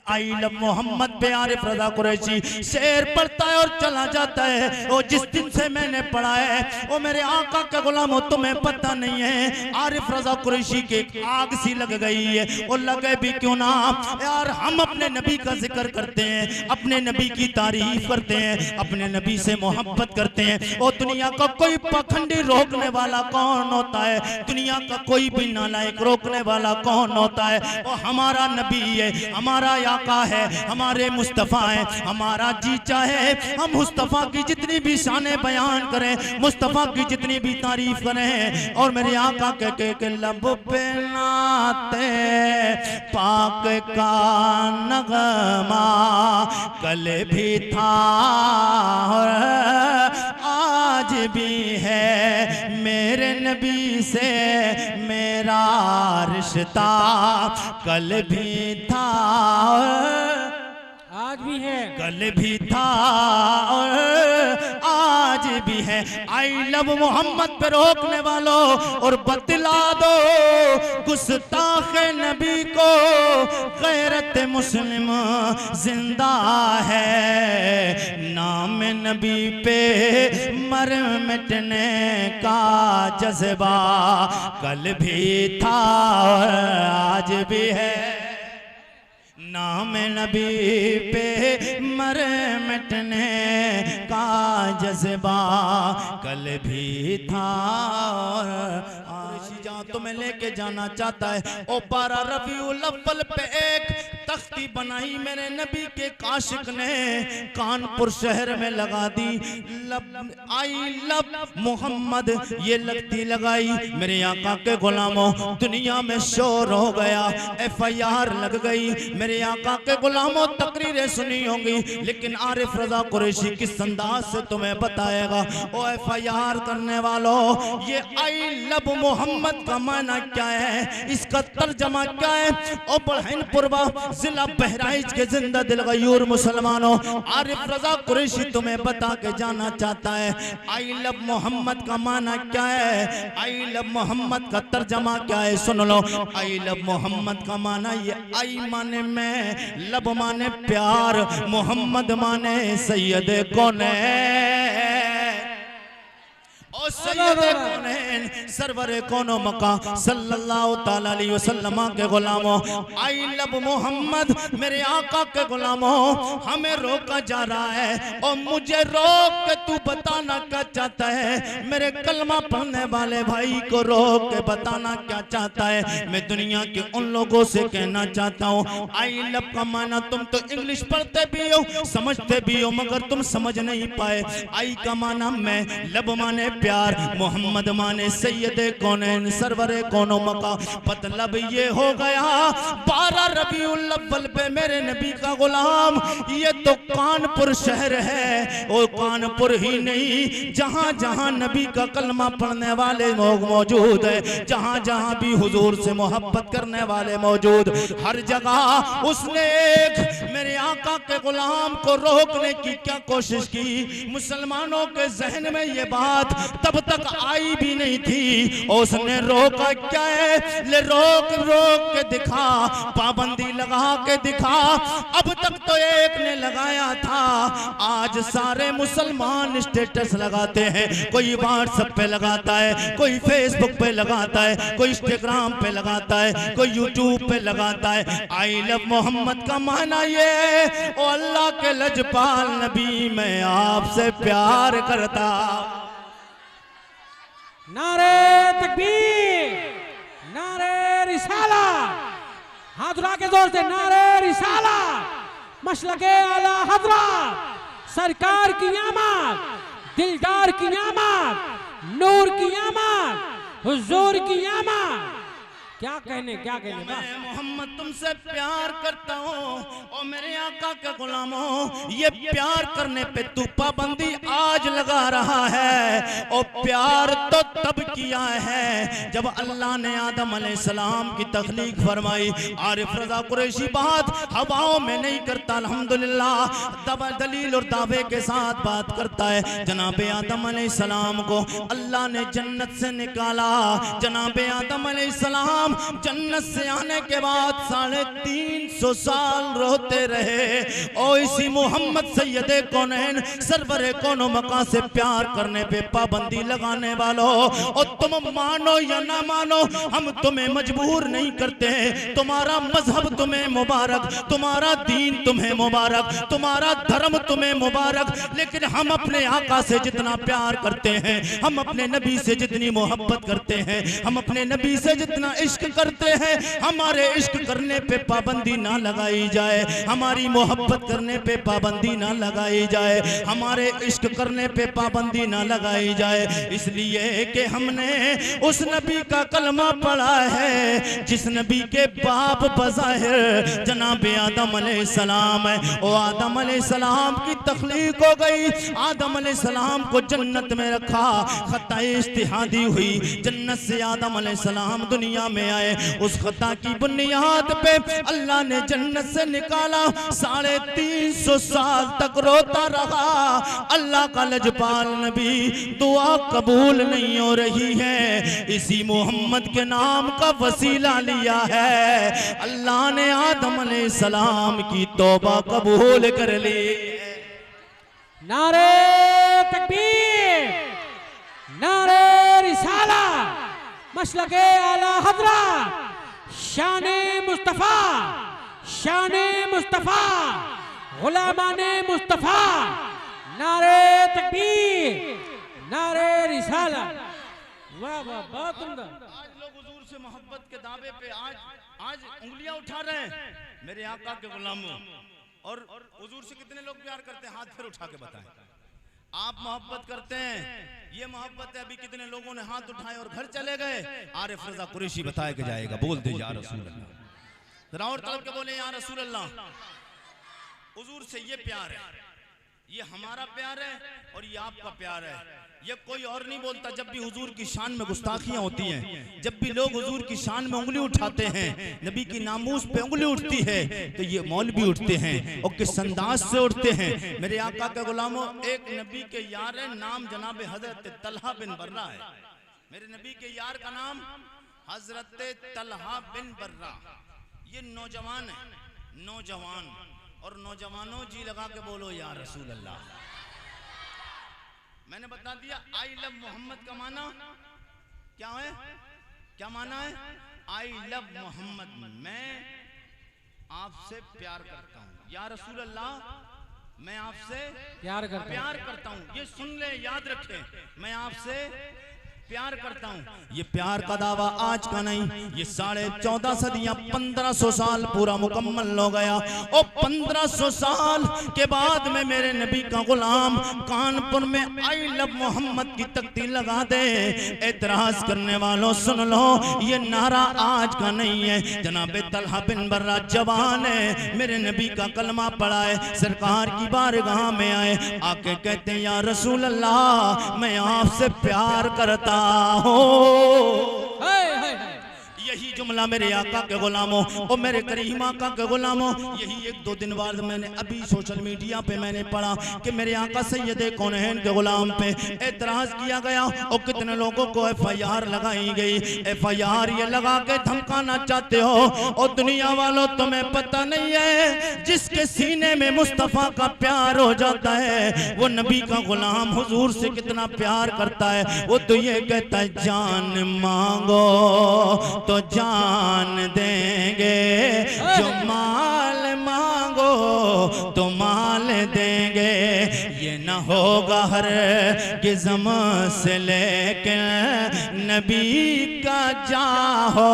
I love Mohammad पे आरिफ रजा कुरैशी शेर पढ़ता है और चला जाता है। वो जिस दिन से मैंने पढ़ा है वो मेरे आका के गुलामों तुम्हें पता नहीं है, आरिफ रजा कुरैशी के आग सी लग गई है। वो लगे भी क्यों ना यार, हम अपने नबी का जिक्र करते हैं, अपने नबी की तारीफ करते हैं, अपने नबी से मोहब्बत करते हैं। और दुनिया का कोई पखंडी रोकने वाला कौन होता है? दुनिया का कोई भी नालायक रोकने वाला कौन होता है? वो हमारा नबी है, हमारा आका है, हमारे मुस्तफ़ा है। हमारा जी चाहे हम मुस्तफ़ा की जितनी भी शाने बयान करें, मुस्तफ़ा की जितनी भी तारीफ करें, और मेरे आका के लब पे नाते पाक का नगमा कल भी था और आज भी है, मेरे नबी से मेरा रिश्ता कल भी था आज भी है, कल भी था और आज भी है। आई लव मोहम्मद पे रोकने वालों और बतला दो गुस्ताख नबी को, गैरत मुस्लिम जिंदा है। नाम नबी पे मर मिटने का जज्बा कल भी था और आज भी है। नाम नबी पे मर मिटने का जज्बा कल भी था और जहाँ तुम्हें लेके जाना चाहता है। ओ 12 रबीउल अव्वल पे एक तख्ती बनाई मेरे नबी के काशिक ने, कानपुर शहर में लगा दी। आई लव मोहम्मद ये लगती लगाई, मेरे आका के गुलामों दुनिया में शोर हो गया, FIR लग गई। मेरे आका के गुलामों तकरीरें सुनी होंगी, लेकिन आरिफ रजा कुरैशी किस अंदाज से तुम्हें बताएगा। ओ FIR करने वालों, ये आई लव मोहम्मद का माना क्या है, इसका तर्जमा क्या है? ओ बहनपुरवा जिला बहराइच के जिंदा दिल गयूर मुसलमानों, आरिफ रजा कुरैशी तुम्हें बता के जाना चाहता है आई लव मोहम्मद का माना क्या है, आई लव मोहम्मद का तर्जमा क्या है। सुन लो, आई लव मोहम्मद का माना ये आई माने मैं, लब माने प्यार, मोहम्मद माने सैयद कौनैन और सैयद कौनैन सरवर कौनो मका सल्लल्लाहु ताला अलैहि वसल्लम के गुलामों। आई लव मोहम्मद मेरे आका के गुलामों, हमें रोका जा रहा है और मुझे रोक के तू बताना क्या चाहता है? मेरे कलमा पढ़ने वाले भाई को रोक के बताना क्या चाहता है? मैं दुनिया के उन लोगों से कहना चाहता हूँ, आई लव का माना तुम तो इंग्लिश पढ़ते भी हो, समझते भी हो, मगर तुम समझ नहीं पाए। आई का माना मैं, लब माने प्यार, मोहम्मद माने सैयद कौनैन सरवरे कौनो मका। मतलब ये हो गया 12 रबीउल अव्वल पे मेरे नबी का गुलाम, ये तो कानपुर शहर है। और कानपुर ही नहीं, जहां जहां नबी का कलमा पढ़ने वाले लोग मौजूद है, जहां जहां भी हुजूर से मोहब्बत करने वाले मौजूद, हर जगह उसने एक मेरे आका के गुलाम को रोकने की क्या कोशिश की। मुसलमानों के जहन में ये बात तब तक आई भी नहीं थी, उसने रोका क्या है? ले रोक रोक के दिखा, पाबंदी लगा के दिखा। अब तक तो एक ने लगाया था, आज सारे मुसलमान स्टेटस लगाते हैं। कोई व्हाट्सएप पे लगाता है, कोई फेसबुक पे लगाता है, कोई इंस्टाग्राम पे लगाता है, कोई यूट्यूब पे लगाता है। आई लव मोहम्मद का माना ये, ओ अल्लाह के लजपाल नबी मैं आपसे प्यार करता। नारे तकबीर, नारे रिसाला, हाथ उठा के जोर से नारे रिसाला, मशलके आला हज़रत सरकार की आमद, दिलदार की आमद, नूर की आमद, हुजूर की आमद। क्या कहने मैं मोहम्मद तुमसे प्यार करता हूँ और मेरे आका के गुलामों, ये प्यार करने पे तू पाबंदी आज लगा रहा है। और प्यार तो तब किया है जब अल्लाह ने आदम अलैहिस्सलाम की तख्लीक फरमाई। आरिफ रजा कुरैशी बात हवाओं में नहीं करता, अल्हम्दुलिल्लाह दलील और दावे के साथ बात करता है। जनाबे आदम अलैहिस्सलाम को अल्लाह ने जन्नत से निकाला, जनाबे आदम अलैहिस्सलाम जन्नत से आने के बाद 350 साल रोते रहे। और इसी मोहम्मद सैयदे कौनैन सरवरे कौनो मका से प्यार करने पे पाबंदी लगाने वालों, और तुम मानो या ना मानो हम तुम्हें मजबूर नहीं करते। तुम्हारा मजहब तुम्हें मुबारक, तुम्हारा दीन तुम्हें मुबारक, तुम्हारा धर्म तुम्हें मुबारक, लेकिन हम अपने आका से जितना प्यार करते हैं, हम अपने नबी से जितनी मोहब्बत करते हैं, हम अपने नबी से जितना इश्क करते हैं, हमारे इश्क करने पे पाबंदी ना लगाई जाए, हमारी मोहब्बत करने पे पाबंदी ना लगाई जाए, हमारे इश्क करने पे पाबंदी ना लगाई जाए। इसलिए कि हमने उस नबी का कलमा पढ़ा है जिस नबी के बाप बज़ाहिर जनाब आदम अलैहिस्सलाम है। ओ आदम अलैहिस्सलाम की तख्लीक हो गई, आदम अलैहिस्सलाम को जन्नत में रखा, खता इज्तिहादी हुई, जन्नत से आदम अलैहिस्सलाम दुनिया में आए। उस खता की बुनियाद पे अल्लाह ने जन्नत से निकाला, 350 साल तक रोता रहा। अल्लाह का लजपाल नबी, दुआ कबूल नहीं हो रही है, इसी मोहम्मद के नाम का वसीला लिया है, अल्लाह ने आदम अलैहिस्सलाम की तौबा कबूल कर ली। नारे तकबीर, नारे रिसाला, मसलके आला हज़रत, शाने मुस्तफ़ा, शाने मुस्तफ़ा, गुलामाने मुस्तफ़ा, नारे तकबीर, नारे रिसाला। वाह वाह, बहुत उम्दा। आज लोग हुजूर से मोहब्बत के दावे पे आज उंगलियां उठा रहे हैं मेरे आका के गुलामों। और हुजूर से कितने लोग प्यार करते हैं, हाथ फिर उठा के बताएं। आप मोहब्बत करते हैं, ये मोहब्बत है। अभी कितने लोगों ने हाथ उठाए और घर चले गए। आरिफ रज़ा कुरैशी बताया के जाएगा, बोल दे या रसूल अल्लाह, जरा और तलब के बोले या रसूल अल्लाह। हुजूर से ये प्यार है, ये हमारा प्यार है और ये आपका प्यार है, ये कोई और नहीं बोलता। जब भी हुजूर की शान में गुस्ताखियां होती हैं, जब भी लोग हुजूर की शान में उंगली उठाते हैं, नबी की नामूस पे उंगली उठती है, तो ये मौलवी उठते हैं और किस अंदाज से उठते हैं। मेरे आका के गुलामों, एक नबी के यार है, नाम जनाब हजरत तलहा बिन बर्रा है। मेरे नबी के यार का नाम हजरत तलहा बिन बर्रा। ये नौजवान है, नौजवान। और नौजवानों जी लगा के बोलो या रसूल अल्लाह। मैंने बता दिया आई लव मोहम्मद का माना क्या है, क्या माना है? आई लव मोहम्मद, मैं आपसे प्यार करता हूँ या रसूल अल्लाह, मैं आपसे प्यार करता हूँ। ये सुन ले, याद रखें, मैं आपसे प्यार करता हूँ। ये प्यार का दावा आज का नहीं, ये 14.5 सदियां 1500 साल पूरा मुकम्मल हो गया। और 1500 साल के बाद में मेरे नबी का गुलाम कानपुर में आई लव मोहम्मद की तख्ती लगा दे। एतराज करने वालों सुन लो, ये नारा आज का नहीं है। जनाब तलहा बिन बर्रा जवान है, मेरे नबी का कलमा पढ़ा है, सरकार की बारगाह में आए, आके कहते हैं या रसूल अल्लाह, मैं आपसे प्यार करता हो। यही जुमला मेरे आका के गुलामों और मेरे करीम आका के गुलामों, यही 1-2 दिन बाद मैंने अभी सोशल मीडिया पे मैंने पढ़ा कि मेरे आका सैयदे कौनैन के गुलाम पे एतराज किया गया और कितने लोगों को FIR लगाई गई। FIR ये लगा के धमकाना चाहते हो। और दुनिया वालों, तुम्हें पता नहीं है, जिसके सीने में मुस्तफ़ा का प्यार हो जाता है वो नबी का गुलाम हुजूर से कितना प्यार करता है। वो तो ये कहता है जान मांगो तो जान देंगे, जो माल मांगो तो माल देंगे। ये न होगा हर गिज़म से लेकिन नबी का जाहो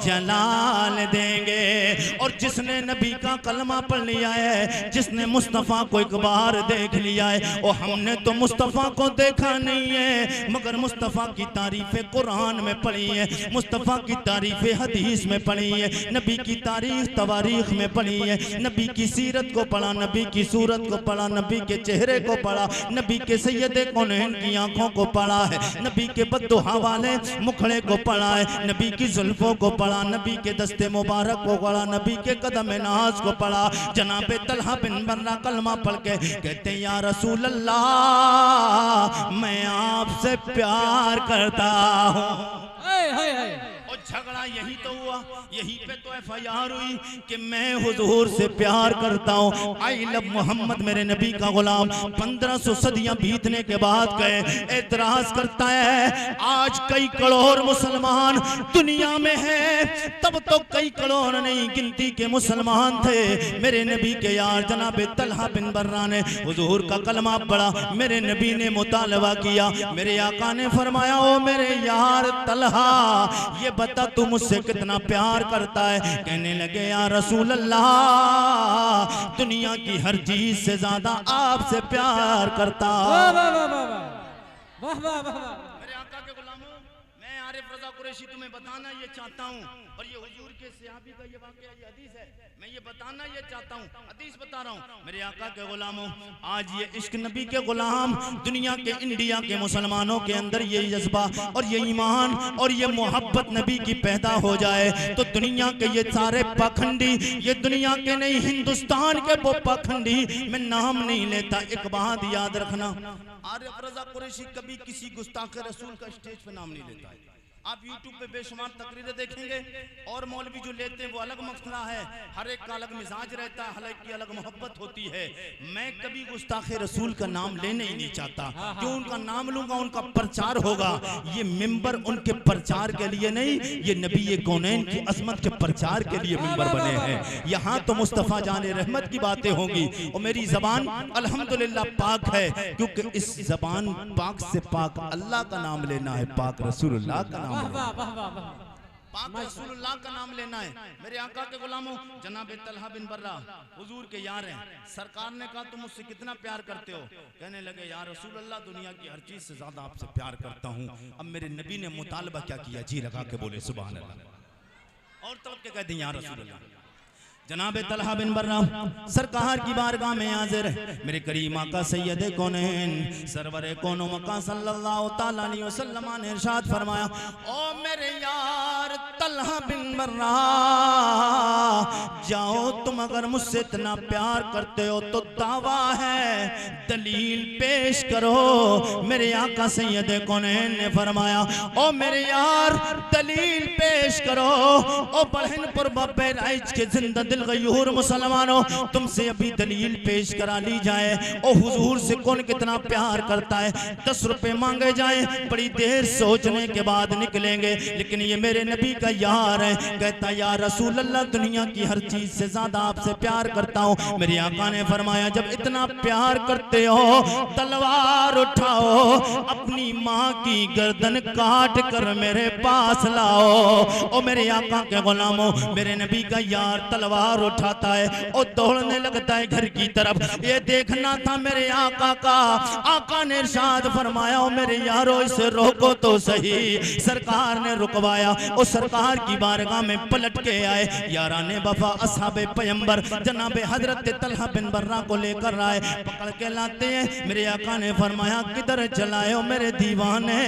जलाल देंगे। और जिसने नबी का कलमा पढ़ लिया है, जिसने मुस्तफ़ा को एक बार देख लिया है, और हमने तो मुस्तफ़ा को देखा नहीं है मगर मुस्तफ़ा की तारीफ़ें कुरान में पढ़ी है, मुस्तफ़ा की तारीफ़ें हदीस में पढ़ी है, नबी की तारीख तवारीख में पढ़ी है, नबी की सीरत को पढ़ा, नबी की सूरत को पढ़ा, नबी के चेहरे को पढ़ा, नबी के सैयदे कौनैन की आंखों को पढ़ा है, नबी के बद्दुआ वाले मुखड़े को पढ़ा है, नबी की जुल्फों को पढ़ा, नबी के दस्ते मुबारक को पढ़ा, नबी के कदम नाज को पढ़ा। जनाबे तलहा बिन बर्रा कलमा पढ़ के कहते या रसूल अल्लाह, मैं आपसे प्यार करता हूँ। और झगड़ा यही तो हुआ, यही पे तो FIR हुई कि मैं हुजूर से प्यार करता हूँ, आई लव मोहम्मद, मेरे नबी का गुलाम। 1500 सदियां बीतने के बाद गए एतराज करता है, आज कई करोड़ मुसलमान दुनिया में है, तब तो कई करोड़ नहीं गिनती के मुसलमान थे। मेरे नबी के यार जनाब तलहा बिन बर्रा ने हुजूर का कलमा पढ़ा, मेरे नबी ने मुतालबा किया, मेरे आका ने फरमाया, ओ मेरे यार तलहा, ये बता तू मुझसे कितना प्यार करता है। कहने लगे, या रसूल अल्लाह, दुनिया की हर चीज से ज्यादा आपसे प्यार करता। वाह वाह वाह वाह वाह वाह वाह वाह। मेरे आका के गुलामों, मैं आरिफ रजा कुरैशी तुम्हें बताना ये चाहता हूँ, और ये हुजूर के सहाबी का ये वाकया, ये हदीस है, मैं ये बताना ये चाहता हूँ, हदीस बता रहा हूँ। मेरे आका के गुलामों, आज ये इश्क नबी के गुलाम दुनिया के इंडिया के मुसलमानों के अंदर ये जज्बा और ये ईमान और ये मोहब्बत नबी की पैदा हो जाए तो दुनिया के ये सारे पाखंडी, ये दुनिया के नहीं हिंदुस्तान के वो पाखंडी, मैं नाम नहीं लेता, एक बात याद रखना, आरिफ रजा कुरैशी कभी किसी गुस्ताख रसूल का स्टेज पे नाम नहीं लेता है। आप YouTube पे बेशुमार तकरीरें देखेंगे, और मौलवी जो लेते हैं वो अलग मसला है, हर एक का अलग मिजाज रहता है, हर एक की अलग मोहब्बत होती है। मैं कभी गुस्ताखे रसूल का नाम लेने ही नहीं चाहता, क्यों? उनका नाम लूंगा उनका प्रचार होगा, ये मिंबर उनके प्रचार के लिए नहीं, ये नबी ये कौनैन की अजमत के प्रचार के लिए मिंबर बने हैं। यहाँ तो मुस्तफ़ा जाने रहमत की बातें होंगी, और मेरी जबान अल्हम्दुलिल्लाह पाक है, क्योंकि इस जबान पाक से पाक अल्लाह का नाम लेना है, पाक रसूलुल्लाह का नाम, वाह वाह वाह वाह वाह। पाक रसूलुल्लाह का नाम लेना है। मेरे आका के गुलामों, जनाब तलहा बिन बर्रा हुजूर के यार हैं। सरकार ने कहा, तुम मुझसे कितना प्यार करते हो? कहने लगे, या रसूल अल्लाह, दुनिया की हर चीज से ज्यादा आपसे प्यार करता हूँ। अब मेरे नबी ने मुतालबा क्या किया? जी लगा के बोले सुभान अल्लाह, और तब के कहते हैं, या रसूल अल्लाह। जनाब तलहा बिन बर्रा सरकार की बारगाह में हाजिर, मेरे करीम आका सैयद कौनैन सरवरे कौनो मका सल्लल्लाहु तआला अलैहि वसल्लम ने इरशाद फरमाया, ओ मेरे यार तलहा बिन बर्रा, जाओ तुम अगर मुझसे इतना प्यार करते हो तो दावा है, दलील पेश करो। मेरे आका सैयद कौनैन ने फरमाया, ओ मेरे यार दलील पेश करो। ओ बहनपुर बब्बे राइज के जिंदा दिल गयूर मुसलमानों, तुमसे अभी दलील पेश करा ली जाए, ओ हुजूर से कौन कितना प्यार करता है। 10 रुपए मांगे जाए, बड़ी देर सोचने के बाद निकलेंगे, लेकिन ये मेरे नबी का यार है। कहता, या रसूल अल्लाह, दुनिया की हर चीज से ज्यादा आपसे प्यार करता हूँ। मेरे आका ने फरमाया, जब इतना प्यार करते हो तलवार उठाओ, अपनी माँ की गर्दन काट कर मेरे पास लाओ। ओ मेरे आका के गुलामों, मेरे नबी का यार तलवार उठाता है और दौड़ने लगता है घर की तरफ। ये देखना था मेरे आका का। आका ने इरशाद फरमाया, ओ मेरे यारो, इसे रोको तो सही। सरकार ने रुकवाया, और सरकार की बारगाह में पलट के आए याराने वफा असहाबे पैगंबर जनाबे हजरत तलहा बिन बर्रा को लेकर आए, पकड़ के लाते हैं। मेरे आका ने फरमाया, किधर चलाए हो मेरे दीवाने?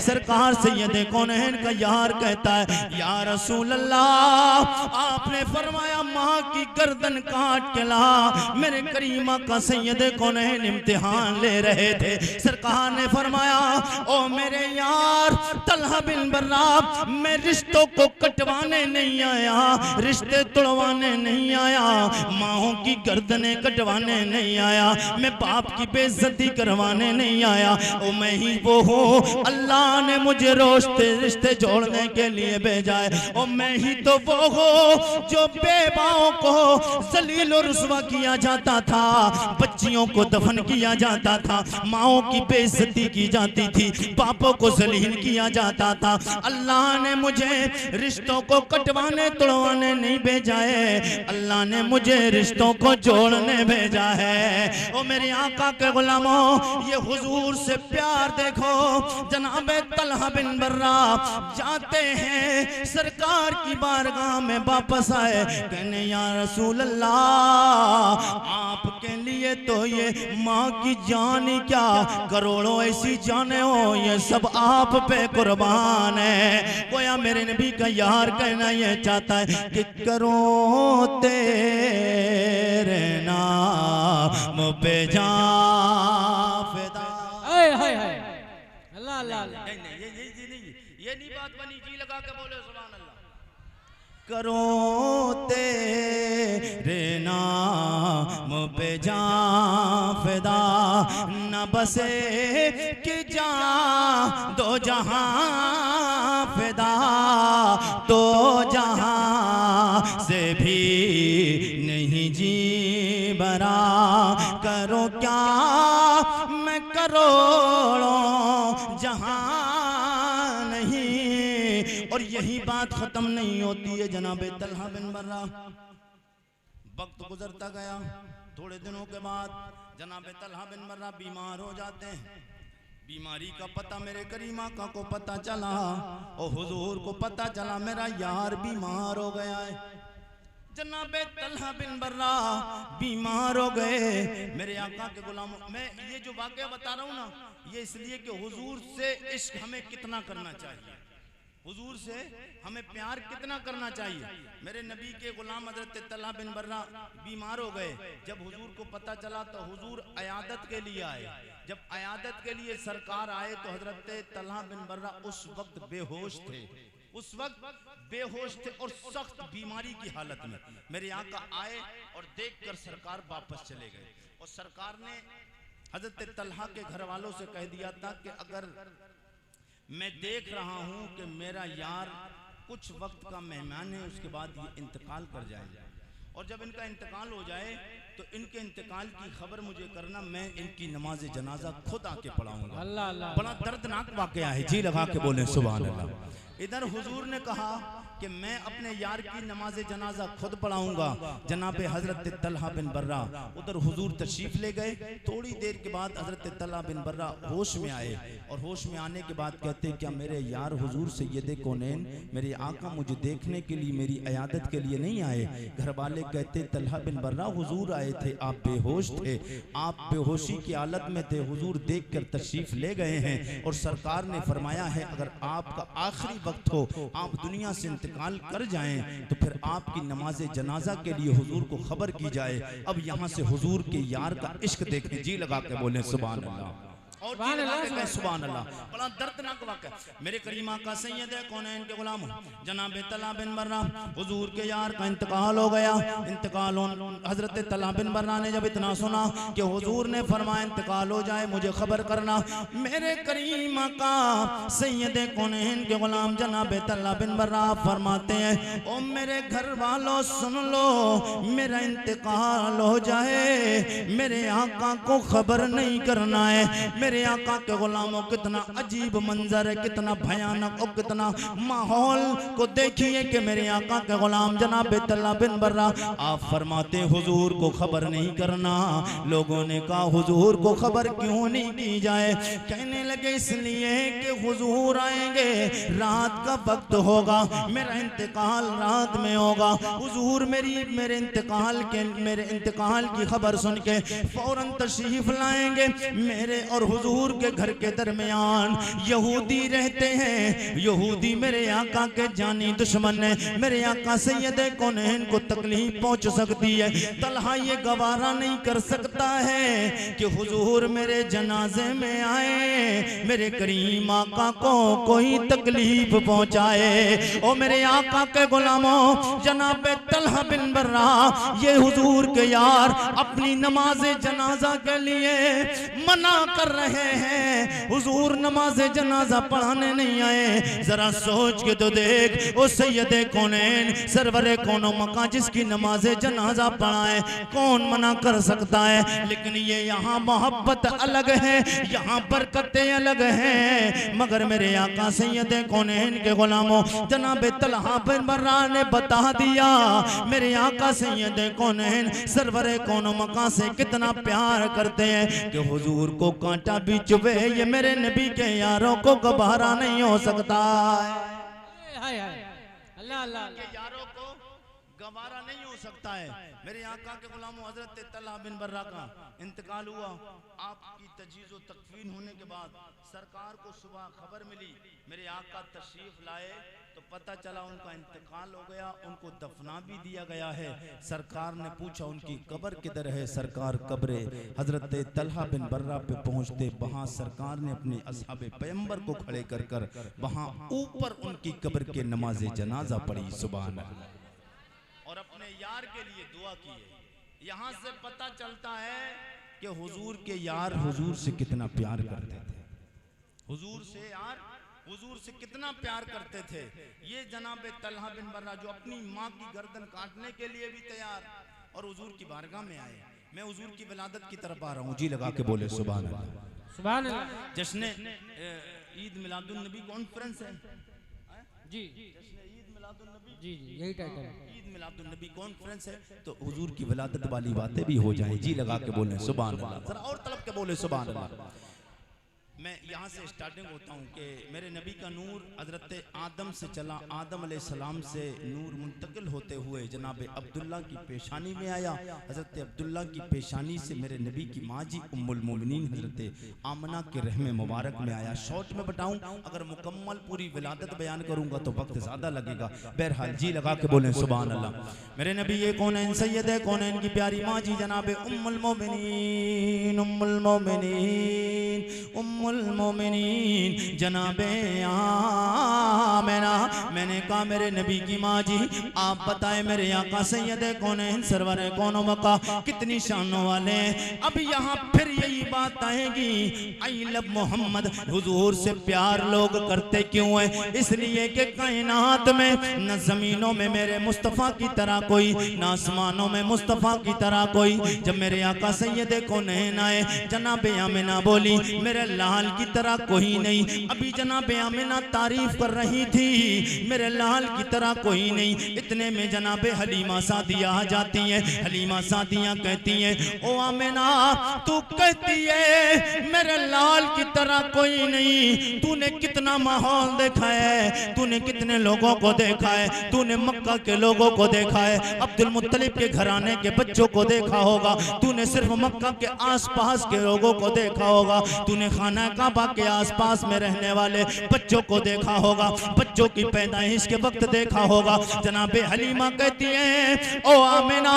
सरकार सैयद कौनैन का यार कहता है, या रसूल अल्लाह, आपने फरमाया माँ की गर्दन काट के ला। मेरे करीमा का सैयद कौनैन इम्तिहान ले रहे थे। सरकार ने फरमाया, ओ मेरे यार तलहा बिन बर्रा, मैं रिश्तों को कटवाने नहीं आया, रिश्ते तोड़वाने नहीं आया, माओं की गर्दनें कटवाने नहीं आया, मैं बाप की बेइज्जती करवाने नहीं आया। ओ मैं ही वो हूँ, अल्लाह ने मुझे रिश्ते जोड़ने के लिए भेजा है। ओ मैं ही तो वो हूँ जो बेवाओं को जलील और रुस्वा किया जाता था, बच्चियों को दफन किया जाता था, माओं की बेइज्जती की जाती थी, बापों को जलील किया जाता था। अल्लाह ने मुझे रिश्तों को कटवाने तोड़वाने नहीं भेजा है, अल्लाह ने मुझे रिश्तों को जोड़ने भेजा है। ओ मेरे आका के गुलामों, ये हुजूर से प्यार देखो। जनाबे तलहा बिन बर्रा जाते हैं सरकार की बारगाह में, वापस आए, कहने, या रसूल अल्लाह, आपके लिए तो ये माँ की जान ही क्या, करोड़ों ऐसी जाने हो, ये सब आप पे कुर्बान है। गोया मेरे नबी का यार कहना ये चाहता है कि करो तेरे नाम पे जान फिदा। अल्लाह अल्लाह। नहीं, ये नहीं बात बनी। जी लगा के बोले सुभान अल्लाह। करो तेरे नाम पे जान फिदा, न बसे कि जान दो जहां फिदा, तो जहां से भी नहीं जी बरा। करो क्या मैं करोड़ों जहां नहीं। और यही बात खत्म नहीं होती है जनाबे तलहा बिन बर्रा। वक्त गुजरता गया, थोड़े दिनों के बाद जनाबे तलहा बिन बर्रा बीमार हो जाते हैं। बीमारी का पता मेरे करीम आका को पता चला और हुजूर को पता चला मेरा यार बीमार हो गया है। जनाबे तलहा बिन बर्रा बीमार हो गए। मेरे आका के गुलामों, मैं ये जो वाकया बता रहा हूँ ना, ये इसलिए कि हुजूर से इश्क हमें कितना करना चाहिए, हुजूर से हमें प्यार कितना करना चाहिए। मेरे नबी के गुलाम हजरत तलहा बिन बर्रा बीमार हो गए। जब हुजूर को पता चला तो हुजूर अयादत के लिए आए। जब अयादत के लिए सरकार आए तो हजरत तलहा बिन बर्रा उस वक्त बेहोश थे, उस वक्त बेहोश थे और सख्त बीमारी की हालत में। मेरे आका आए और देखकर सरकार वापस चले गए। और सरकार ने हजरत तलहा के घर वालों से कह दिया था कि अगर मैं देख रहा हूं कि मेरा यार कुछ वक्त का मेहमान है, उसके बाद ये इंतकाल कर जाएगा, और जब इनका इंतकाल हो जाए तो इनके इंतकाल की खबर मुझे करना, मैं इनकी नमाज जनाजा खुद आके पढ़ाऊंगा। अल्लाह अल्लाह। बड़ा दर्दनाक वाकया है, जी लगा के बोले सुभान अल्लाह। इधर हुजूर ने कहा कि मैं अपने यार की नमाज जनाजा खुद पढ़ाऊंगा। जनाबे हजरत तलहा बिन बर्रा उधर हुजूर तशरीफ ले गए। थोड़ी देर के बाद हजरत तलहा बिन बर्रा होश में आए और होश में आने के बाद कहते क्या मेरे यार हुजूर सैयद कौनैन मेरे आका मुझे देखने के लिए मेरी अयादत के लिए नहीं आए। घर वाले कहते तलहा बिन बर्रा हुजूर आए थे, आप बेहोश थे, आप बेहोशी की हालत में थे, हुजूर देख कर तशरीफ ले गए हैं और सरकार ने फरमाया है अगर आपका आखिरी वक्त हो, आप दुनिया से इंतकाल कर जाएं तो फिर आपकी नमाज जनाजा के लिए हुजूर को खबर की जाए। अब यहाँ से हुजूर के यार का इश्क देखें, जी लगा के बोले सुभान अल्लाह। और सुभान अल्लाह। बड़ा दर्दनाक वाक़या। मेरे करीम आका सैयद कौनैन के गुलाम जनाब तलहा बिन बर्रा हुजूर के यार का इंतकाल हो गया। इंतकाल हजरत तलहा बिन बर्रा ने जब इतना सुना कि हुजूर ने फरमाया इंतकाल हो जाए मुझे खबर करना। मेरे करीम आका सैयद कौनैन के गुलाम जनाब तलहा बिन बर्रा फरमाते हैं ओ मेरे घर वालों सुन लो, मेरा इंतकाल हो जाए मेरे आका को खबर नहीं करना है। मेरे आका के गुलामों कितना अजीब मंजर है, कितना भयानक और कितना माहौल को देखिए कि मेरे आका के गुलाम जनाब तलहा बिन बर्रा आप फरमाते हुजूर को खबर नहीं करना। लोगों ने कहा हुजूर को खबर क्यों नहीं की जाए? कहने लगे इसलिए कि हुजूर आएंगे, रात का वक्त होगा, मेरा इंतकाल रात में होगा। हुजूर मेरे इंतकाल की खबर सुन के फौरन तशरीफ लाएंगे। मेरे और हुजूर के घर के दरमियान यहूदी रहते हैं। यहूदी मेरे आका के जानी दुश्मन है। मेरे आका सैयद कौनैन को तकलीफ पहुंच सकती है। तलहा ये गवारा नहीं कर सकता है कि हुजूर मेरे जनाजे में आए, मेरे करीम आका को कोई तकलीफ पहुंचाए। ओ मेरे आका के गुलामों जनाब तलहा बिन बर्रा ये हुजूर के यार अपनी नमाज जनाजा के लिए मना कर रहे हैं। हुजूर नमाज जनाजा पढ़ाने नहीं आए। जरा सोच के तो देख ओ सैयद कौनैन सरवरे कौनो मका जिसकी नमाज जनाजा पढ़ाए कौन मना कर सकता है? लेकिन ये यहाँ मोहब्बत अलग है, यहाँ बरकतें अलग हैं। मगर मेरे आका सैयद कौनैन के गुलामों जनाब तलहा बिन बर्रा ने बता दिया मेरे आका सैयद कौनैन सरवरे कौनो मका से कितना प्यार करते हैं कि हुजूर को कांटा भी चुभे ये मेरे नबी के यारों को गवारा नहीं हो सकता। हाय हाय अल्लाह अल्लाह। के यारों को गवारा नहीं हो सकता है। मेरे आका के गुलामों हजरत तलहा बिन बर्रा का इंतकाल हुआ। आपकी तजीज़ व तकफीन होने के बाद सरकार को सुबह खबर मिली, मेरे आका तशरीफ लाए तो पता चला उनका इंतकाल हो गया, उनको दफना भी दिया गया है। सरकार ने पूछा उनकी कब्र किधर है? सरकार कब्र हजरत तलहा बिन बर्रा पे पहुंचते वहां सरकार ने अपने असहाबे पैगंबर को खड़े कर वहां ऊपर उनकी कब्र के नमाज जनाजा पढ़ी। सुभान अल्लाह। यार के लिए दुआ की है। यहाँ से पता चलता है कि हुजूर के यार हुजूर से कितना प्यार करते थे, हुजूर से यार हुजूर से कितना प्यार करते थे। ये जनाब तलहा बिन बर्रा जो अपनी माँ की गर्दन काटने के लिए भी तैयार और हुजूर की बारगाह में आए। मैं हुजूर की विलादत की तरफ आ रहा हूँ, जी लगा के बोले सुभान अल्लाह सुभान अल्लाह। जश्न ईद मिलादुन नबी कॉन्फ्रेंस है जी ईद मिलादुन नबी, जी जी यही टाइटल है, ईद मिलादुन नबी कॉन्फ्रेंस है। तो हुजूर की विलादत वाली बातें भी हो जाए, जी लगा के बोले सुभान अल्लाह, जरा और तलब के बोले सुभान अल्लाह। मैं यहाँ से स्टार्टिंग होता हूँ कि मेरे नबी का नूर हज़रत आदम से चला, आदम अलैहिस्सलाम से नूर मुंतकिल होते हुए जनाब अब्दुल्ला की पेशानी में आया। हज़रत अब्दुल्ला की पेशानी से मेरे नबी की माँ जी उम्मुल मोमिनीन हज़रत आमना के रहमे मुबारक में आया। शॉर्ट में बताऊँ, अगर मुकम्मल पूरी विलादत बयान करूँगा तो वक्त ज़्यादा लगेगा। बहरहाल जी लगा के बोलें सुभान अल्लाह। मेरे नबी ये कौनैन सैयद है, कौनैन की प्यारी माँ जी जनाब उम्मुल मोमिनीन, उम्मुल मोमिनीन, उम्मुल मोमिनीन जनाबे आमिना। मैंने कहा मेरे नबी की माँ जी आप बताएं मेरे आका सैयद कौनैन सरवर कौनो मका कितनी शानों वाले हैं। अब यहाँ फिर यही बात आएगी, आई लव मोहम्मद, हुजूर से प्यार लोग करते क्यों है? इसलिए कि कायनात में न जमीनों में मेरे मुस्तफ़ा की तरह कोई, न आसमानों में मुस्तफ़ा की तरह कोई। जब मेरे आका सैयद कौनैन आए, जनाबे आमिना बोली मेरे लाल की तरह कोई नहीं। अभी जनाब आमिना तारीफ कर रही थी मेरे लाल की तरह कोई नहीं। इतने में जनाब हलीमा सादिया आ जाती हैं। हलीमा सादिया कहती हैं ओ आमिना तू कहती है मेरे लाल की तरह कोई नहीं, तूने कितना माहौल देखा है, तूने कितने लोगों को देखा है, तूने मक्का के लोगों को देखा है, अब्दुल मुत्तलिब के घराने के बच्चों को देखा होगा, तूने सिर्फ मक्का के आसपास के लोगों को देखा होगा, तूने खाना काबा के आसपास में रहने वाले बच्चों को देखा होगा, बच्चों की पैदाइश के वक्त देखा होगा। जनाबे हलीमा कहती हैं ओ आमिना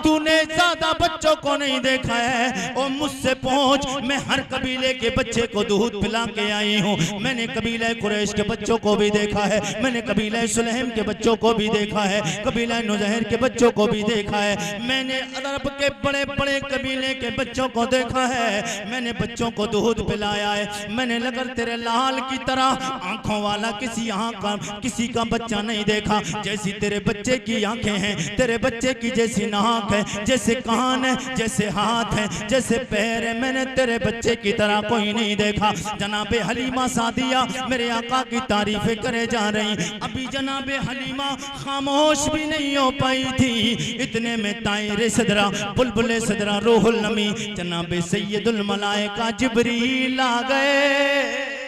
तूने ज्यादा बच्चों को नहीं देखा है, ओ मुझसे पूछ, मैं हर कबीले के बच्चे को दूध पिला के आई हूँ। मैंने कबीले कुरैश के बच्चों को भी देखा है, मैंने कबीले सुलैम के बच्चों को भी देखा है, कबीले नुज़ैर के बच्चों को भी देखा है, मैंने अरब के बड़े बड़े कबीले के बच्चों को देखा है, मैंने बच्चों को दूध पिलाया है। मैंने लगन तेरे लाल की तरह आंखों वाला किसी का बच्चा नहीं देखा। जैसी तेरे बच्चे की आंखें हैं, तेरे बच्चे की जैसी नाक है, जैसे कान है, जैसे हाथ है, जैसे पैर है, मैंने तेरे बच्चे की तरह कोई नहीं देखा। जनाबे हलीमा सादिया मेरे आका की तारीफें करे जा रही। अभी जनाबे हलीमा खामोश भी नहीं हो पाई थी, इतने में तायरे सदरा बुलबुले सदरा रूहुल नमी जनाबे सैयदुल मलाइका जिब्रील आ गए।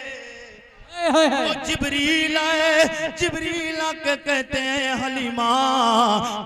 जिब्रील आए, जिब्रील आके कहते हैं हलीमा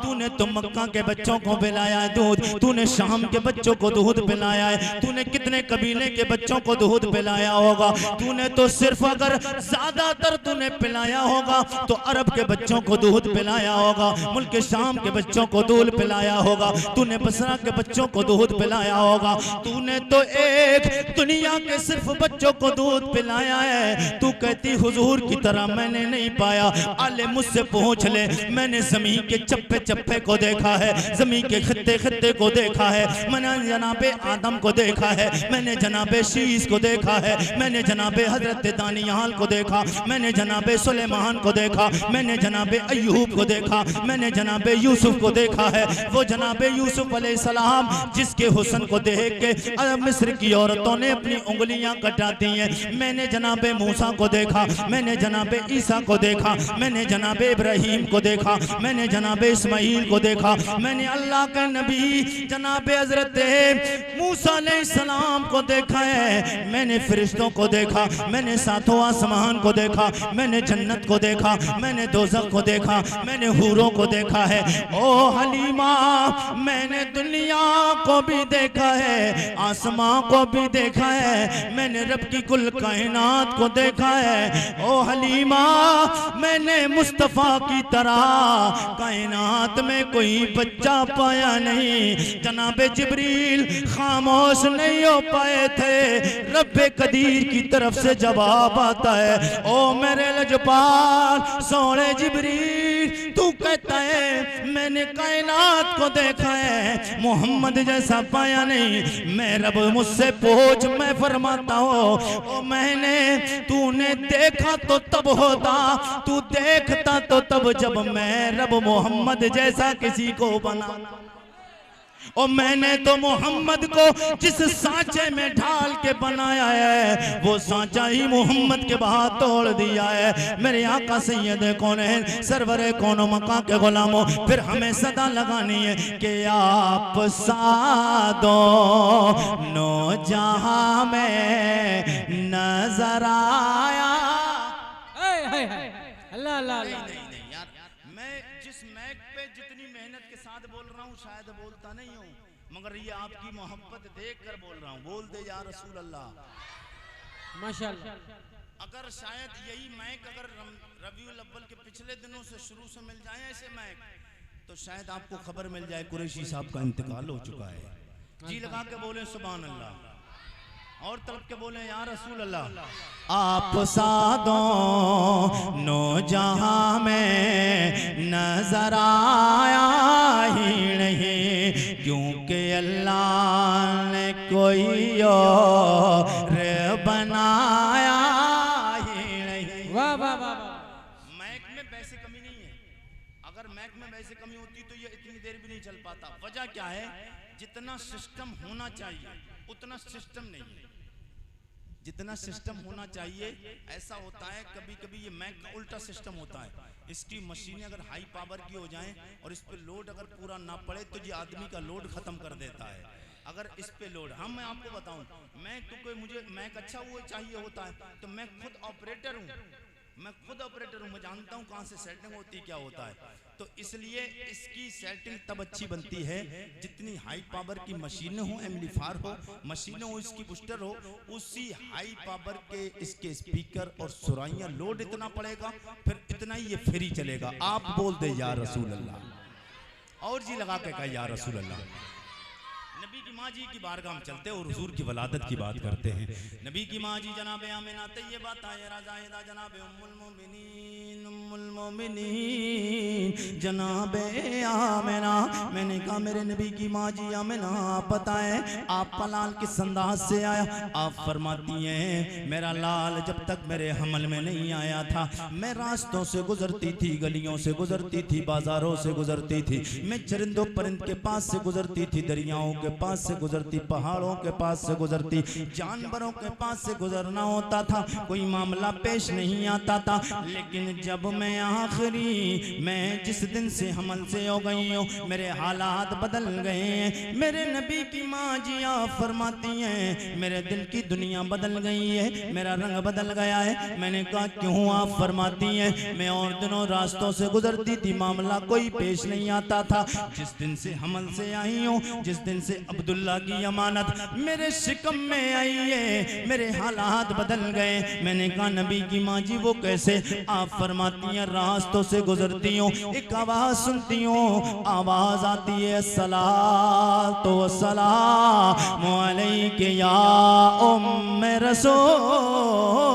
तूने तो मक्का के बच्चों को पिलाया है दूध, तूने शाम के बच्चों को दूध पिलाया है, तूने कितने कबीले के बच्चों को दूध पिलाया होगा, तूने तो सिर्फ अगर ज्यादातर तूने पिलाया होगा तो अरब के बच्चों को दूध पिलाया होगा, मुल्क शाम के बच्चों को दूध पिलाया होगा, तूने बसरा के बच्चों को दूध पिलाया होगा, तूने तो एक दुनिया के सिर्फ बच्चों को दूध पिलाया है। तू कहती हुजूर की तरह मैंने नहीं पाया। आले मुझसे पूछ ले, मैंने जमीन के चप्पे चप्पे को देखा है, जमीन के खत्ते खत्ते को देखा है, मैंने जनाबे आदम को देखा है, मैंने जनाबे शीस को देखा है, मैंने जनाबे हजरत दानियाल को देखा, मैंने जनाबे सुलेमान को देखा, मैंने जनाबे अय्यूब को देखा, मैंने जनाबे यूसुफ को देखा है। वो जनाबे यूसुफ अलैहिस्सलाम जिसके हुस्न को देख के मिस्र की औरतों ने अपनी उंगलियां कटाती हैं। मैंने जनाबे मूसा को देखा, मैंने जनाबे ईसा को देखा, मैंने जनाबे इब्राहिम को देखा, मैंने जनाबे इस्माइल को देखा, मैंने अल्लाह के नबी जनाबे हजरत मूसा अलैहिस्सलाम को देखा है, मैंने फरिश्तों को देखा, मैंने सातों आसमान को देखा, मैंने जन्नत को देखा, मैंने दोज़ख को देखा, मैंने हूरों को देखा है। ओ हलीमा मैंने दुनिया को भी देखा है, आसमां को भी देखा है, मैंने रब की कुल कायनात को देखा है। है ओ हलीमा, मैंने मुस्तफ़ा की तरह कायनात में कोई बच्चा पाया नहीं। जनाबे जिब्रील खामोश नहीं हो पाए थे। रब्बे कदीर की तरफ से जवाब आता है, ओ मेरे लजपाल सोने जिब्रील, तू कहता है मैंने कायनात को देखा है, मोहम्मद जैसा पाया नहीं। मैं रब मुझसे पूछ, मैं फरमाता हूँ ओ मैंने, तूने देखा तो तब होता, तू देखता तो तब जब मैं रब मोहम्मद जैसा किसी को बना। और मैंने तो मोहम्मद को जिस सांचे में ढाल के बनाया है, वो सांचा ही मोहम्मद के बाहर तोड़ दिया है। मेरे आका सैयद कौन है, सरवरे कौन मका के गुलामों, फिर हमें सदा लगानी है कि आप सादो नो जहां में नजर आया। अल्लाह अल्लाह नहीं यार, मैं जिस मैक पे जितनी मेहनत के साथ बोल रहा हूँ शायद बोलता नहीं हूँ, मगर ये आपकी मोहब्बत देख कर बोल रहा हूँ। बोल दे या रसूल अल्लाह, माशाअल्लाह। अगर शायद यही मैक अगर रबीउल अव्वल के पिछले दिनों से शुरू से मिल जाए ऐसे मैक, तो शायद आपको खबर मिल जाए कुरैशी साहब का इंतकाल हो चुका है। जी लगा के बोले सुभान अल्लाह, और तरफ के बोले या रसूल अल्लाह। आप सादों नो जहां में नजर आया ही नहीं, क्योंकि अल्लाह ने कोई और बनाया ही नहीं। वाह वाह वाह। मैक में वैसे कमी नहीं है, अगर मैक में वैसे कमी होती तो ये इतनी देर भी नहीं चल पाता। वजह क्या है, जितना सिस्टम होना चाहिए उतना सिस्टम नहीं है। जितना सिस्टम होना चाहिए ऐसा होता है, कभी कभी ये मैक का उल्टा सिस्टम होता है। इसकी मशीनें अगर हाई पावर की हो जाएं और इस पे लोड अगर पूरा ना पड़े तो ये आदमी का लोड खत्म कर देता है। अगर इस पे लोड, हम मैं आपको बताऊं, मैं तो कोई मुझे मैक अच्छा वो चाहिए होता है तो मैं खुद ऑपरेटर हूँ, मैं खुद ऑपरेटर हूँ, मैं जानता हूँ कहाँ से सेटिंग होती क्या होता है। तो इसलिए इसकी सेटिंग तब अच्छी बनती है जितनी हाई पावर की मशीनें हो, एम्पलीफायर हो, मशीनें हो, इसकी बूस्टर हो, उसी हाई पावर के इसके स्पीकर और सुराइयाँ लोड इतना पड़ेगा, फिर इतना ही ये फ्री चलेगा। आप बोल दे या रसूल अल्लाह, और जी लगा के कहा या रसूल अल्लाह। नबी की माँ जी की बारगाह में चलते और हुजूर की वलादत की बात करते हैं। नबी की माँ जी जनाबे आमिना तैयबा ताहिरा जाहिदा जनाबे उम्मुल मोमिनीन जनाबे आमिना। मैंने कहा मेरे नबी की माँ जी आमिना, पता है आपका लाल किस अंदाज से आया। आप फरमाती हैं मेरा लाल जब तक मेरे हमल में नहीं आया था, मैं रास्तों से गुजरती थी, गलियों से गुजरती थी, बाजारों से गुजरती थी, मैं चरिंदों परिंद के पास से गुजरती थी, दरियाओं के पास से गुजरती, पहाड़ों के पास से गुजरती, जानवरों के पास से गुजरना होता था, कोई मामला पेश नहीं आता था। लेकिन जब मैं आखिरी, मैं जिस दिन से हमल से हो गई हूँ, मेरे हालात बदल गए हैं। मेरे नबी की माँ जी आप फरमाती हैं मेरे दिल की दुनिया बदल गई है, मेरा रंग बदल गया है। मैंने कहा क्यों? आप फरमाती हैं मैं और दिनों रास्तों से गुजरती थी, मामला कोई पेश नहीं आता था। जिस दिन से हमल से आई हूँ, जिस दिन से अब्दुल्ला की अमानत मेरे शिकम में आई है, मेरे हालात बदल गए। मैंने कहा नबी की माँ जी वो कैसे? आप फरमाती हैं रास्तों से गुजरती हूँ, एक आवाज सुनती हूँ, आवाज आती है सलातो सलामु अलैके या उम्मे रसूलल्लाह।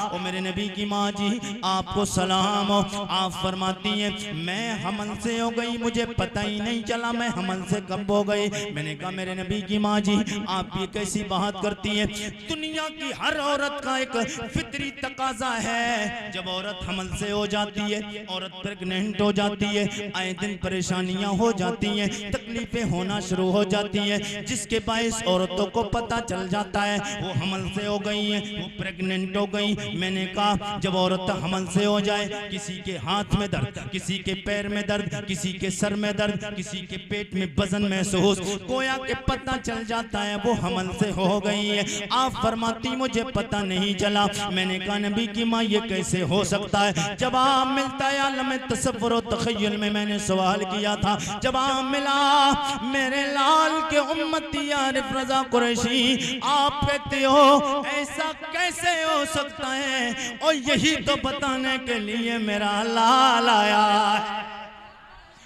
ओ मेरे नबी की माँ जी आपको सलाम हो। आप फरमाती हैं मैं हमल से हो गई, मुझे पता ही नहीं चला मैं हमल से कब हो गई। मैंने कहा मेरे नबी की माँ जी आप ये कैसी बात करती हैं? दुनिया की हर औरत का एक फितरी तकाजा है, जब औरत हमल से हो जाती है, औरत प्रेग्नेंट हो जाती है, आए दिन परेशानियां हो जाती हैं, तकलीफें होना शुरू हो जाती हैं, जिसके बायस औरतों को पता चल जाता है वो हमल से हो गई है, वो प्रेग्नेंट हो गई। मैंने कहा कहा जब औरत हमल से हो जाए, किसी के हाथ में दर्द, किसी के पैर में दर्द, किसी के सर में दर्द, किसी के पेट में वजन महसूस, गोया के पता चल जाता है वो हमल से हो गई है। आप फरमाती मुझे पता नहीं चला। मैंने कहा नबी की माँ ये कैसे हो सकता है? जवाब मिलता है आलम तसव्वुर व तख़य्युल में। मैंने सवाल किया था, जवाब मिला मेरे लाल के उम्मती आरिफ रजा कुरैशी, आप कहते हो ऐसा कैसे हो सकता है? और यही तो बताने के लिए मेरा लाल आया है,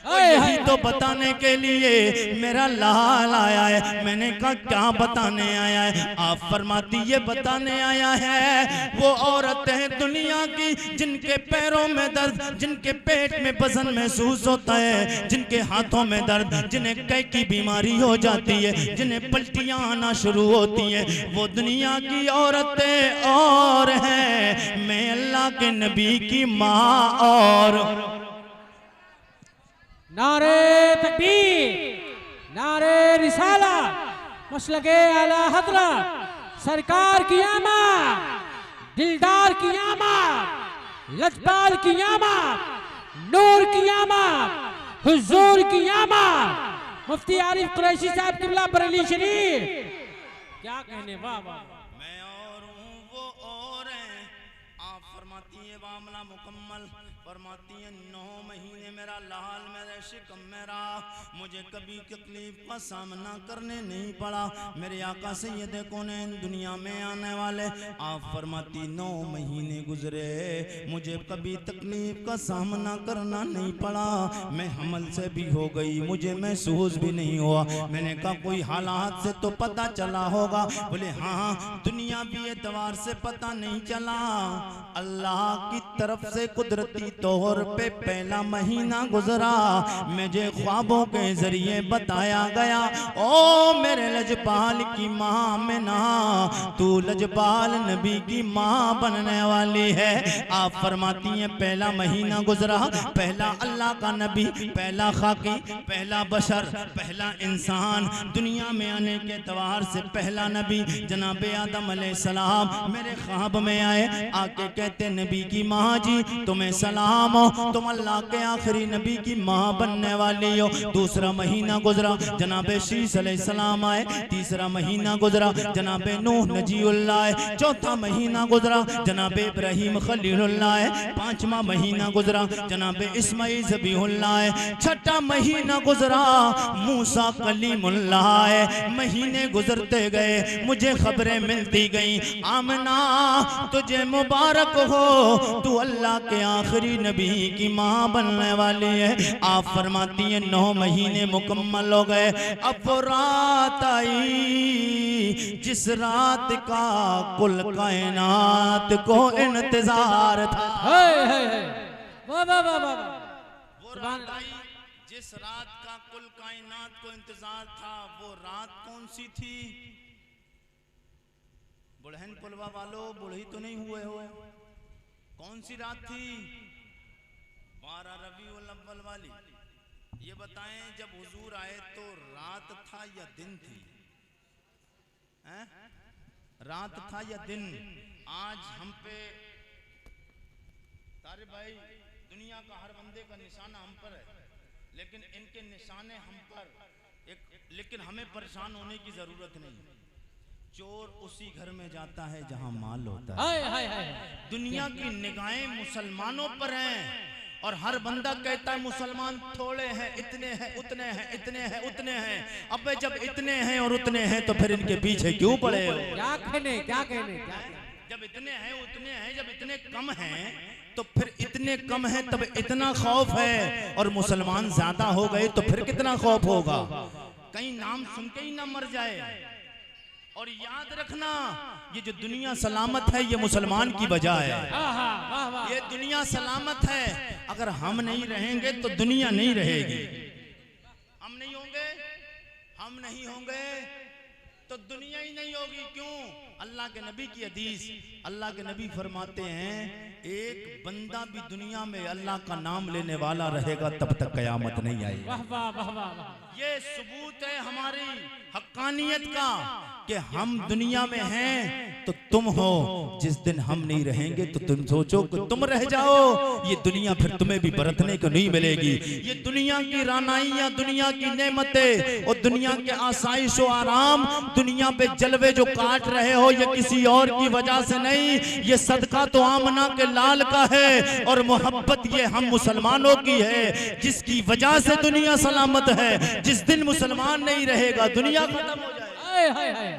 और यही तो बताने के लिए मेरा लाल आया है। मैंने कहा क्या बताने आया है? आप फरमाती ये बताने आया है वो औरत है दुनिया की जिनके पैरों में दर्द, जिनके पेट में वजन महसूस होता है, जिनके हाथों में दर्द, जिन्हें कई की बीमारी हो जाती है, जिन्हें पलटियां आना शुरू होती है, वो दुनिया की औरतें और हैं, मैं अल्लाह के नबी की माँ और। नारे तकबीर, नारे रिसाला, मसलके आला हज़रत सरकार की आमद, दिलदार की आमद, लजपाल की आमद, नूर की आमद, हुजूर की आमद, मुफ्ती आरिफ कुरैशी साहब किबला बरेली शरीफ। क्या कहने, वाह वाह। मैं और हूँ वो और हैं। आप फरमाती है मामला मुकम्मल, फरमाती है 9 महीने मेरा लाल मेरे शिकम में रहा, मुझे कभी तकलीफ का सामना करने नहीं पड़ा। मेरे आका सैयद कौनैन दुनिया में आने वाले, आप फरमाती 9 महीने गुजरे, मुझे कभी तकलीफ का सामना करना नहीं पड़ा। मैं हमल से भी हो गई, मुझे महसूस भी नहीं हुआ। मैंने कहा कोई हालात से तो पता चला होगा? बोले हाँ, दुनिया भी एतवार से पता नहीं चला। अल्लाह की तरफ से कुदरती तौर पे पहला महीना गुजरा, मुझे ख्वाबों के जरिए बताया गया, ओ मेरे लजपाल की माँ में ना, तू लजपाल नबी की माँ बनने वाली है। आप फरमाती हैं पहला महीना गुजरा, पहला अल्लाह का नबी, पहला खाकी, पहला बशर, पहला इंसान दुनिया में आने के एतवार से पहला नबी जनाब आदम अलैहिस्सलाम मेरे ख्वाब में आए। आके कहते नबी की माँ जी तुम्हें सलाम हो, तुम अल्लाह के आखिरी नबी की माँ बनने वाली हो। दूसरा महीना गुजरा, जनाबे शीस अलैहिस्सलाम आए। तीसरा महीना गुजरा, जनाबे नूह नजीउल्लाह आए। चौथा महीना गुजरा, जनाबे इब्राहीम खलीलुल्लाह आए। पांचवा महीना गुजरा, जनाबे इस्माइल ज़बीहुल्लाह आए। छठा महीना गुजरा, मूसा कलीमुल्लाह आए। महीने गुजरते गए, मुझे खबरें मिलती गई, आमना तुझे मुबारक हो, तू अल्लाह के आखिरी नबी की माँ बनने वाली है। आप फरमाती हैं 9 महीने मुकम्मल हो गए। अब वो रात आई जिस रात का कुल कायनात को इंतजार था। वाह वाह वाह वाह। वो रात आई जिस रात का कुल कायनात को इंतजार था। वो रात कौन सी थी? बुढ़हन पुलवा वालों, बुढ़ी तो नहीं हुए हो? कौन सी रात थी? 12 रबीउल अव्वल वाली। ये बताएं जब हुजूर आए तो रात था या दिन थी? रात था या दिन? आज हम पे तारे भाई दुनिया का हर बंदे का निशाना हम पर है, लेकिन इनके निशाने हम पर लेकिन हमें परेशान होने की जरूरत नहीं। चोर उसी घर में जाता है जहां माल होता है। दुनिया की निगाहें मुसलमानों पर हैं और हर बंदा कहता है मुसलमान थोड़े हैं, इतने हैं, उतने हैं, इतने हैं, उतने हैं। अब जब इतने हैं और उतने हैं तो फिर इनके पीछे क्यों पड़े हो? क्या कहने, क्या कहने, जब इतने हैं उतने हैं, जब इतने कम हैं तो फिर इतने कम हैं तब इतना खौफ है, और मुसलमान ज्यादा हो गए तो फिर कितना खौफ होगा? कहीं नाम सुन के ही ना मर जाए। और याद रखना ये जो दुनिया सलामत है ये मुसलमान की वजह है। ये दुनिया सलामत है, अगर हम नहीं रहेंगे तो दुनिया नहीं रहेगी। हम नहीं होंगे, हम नहीं होंगे तो दुनिया ही नहीं होगी। क्यों? अल्लाह के नबी की हदीस, अल्लाह के नबी फरमाते हैं एक बंदा भी दुनिया में अल्लाह का नाम लेने वाला रहेगा तब तक कयामत नहीं आएगी। ये सबूत है हमारी हक्कानियत का कि हम दुनिया में हैं तो तुम हो, जिस दिन हम नहीं रहेंगे तो तुम सोचो कि तुम रह जाओ। ये दुनिया फिर तुम्हें भी बरतने को नहीं मिलेगी। ये दुनिया की रानाइयां, दुनिया की नेमतें और दुनिया के आसाइश और आराम, दुनिया पे जलवे जो काट रहे हो, ये किसी और की वजह से नहीं, ये सदका तो आमना के लाल का है और मोहब्बत ये हम मुसलमानों की है, जिसकी वजह से दुनिया सलामत है। जिस दिन मुसलमान नहीं रहेगा दुनिया खत्म हो जाएगी।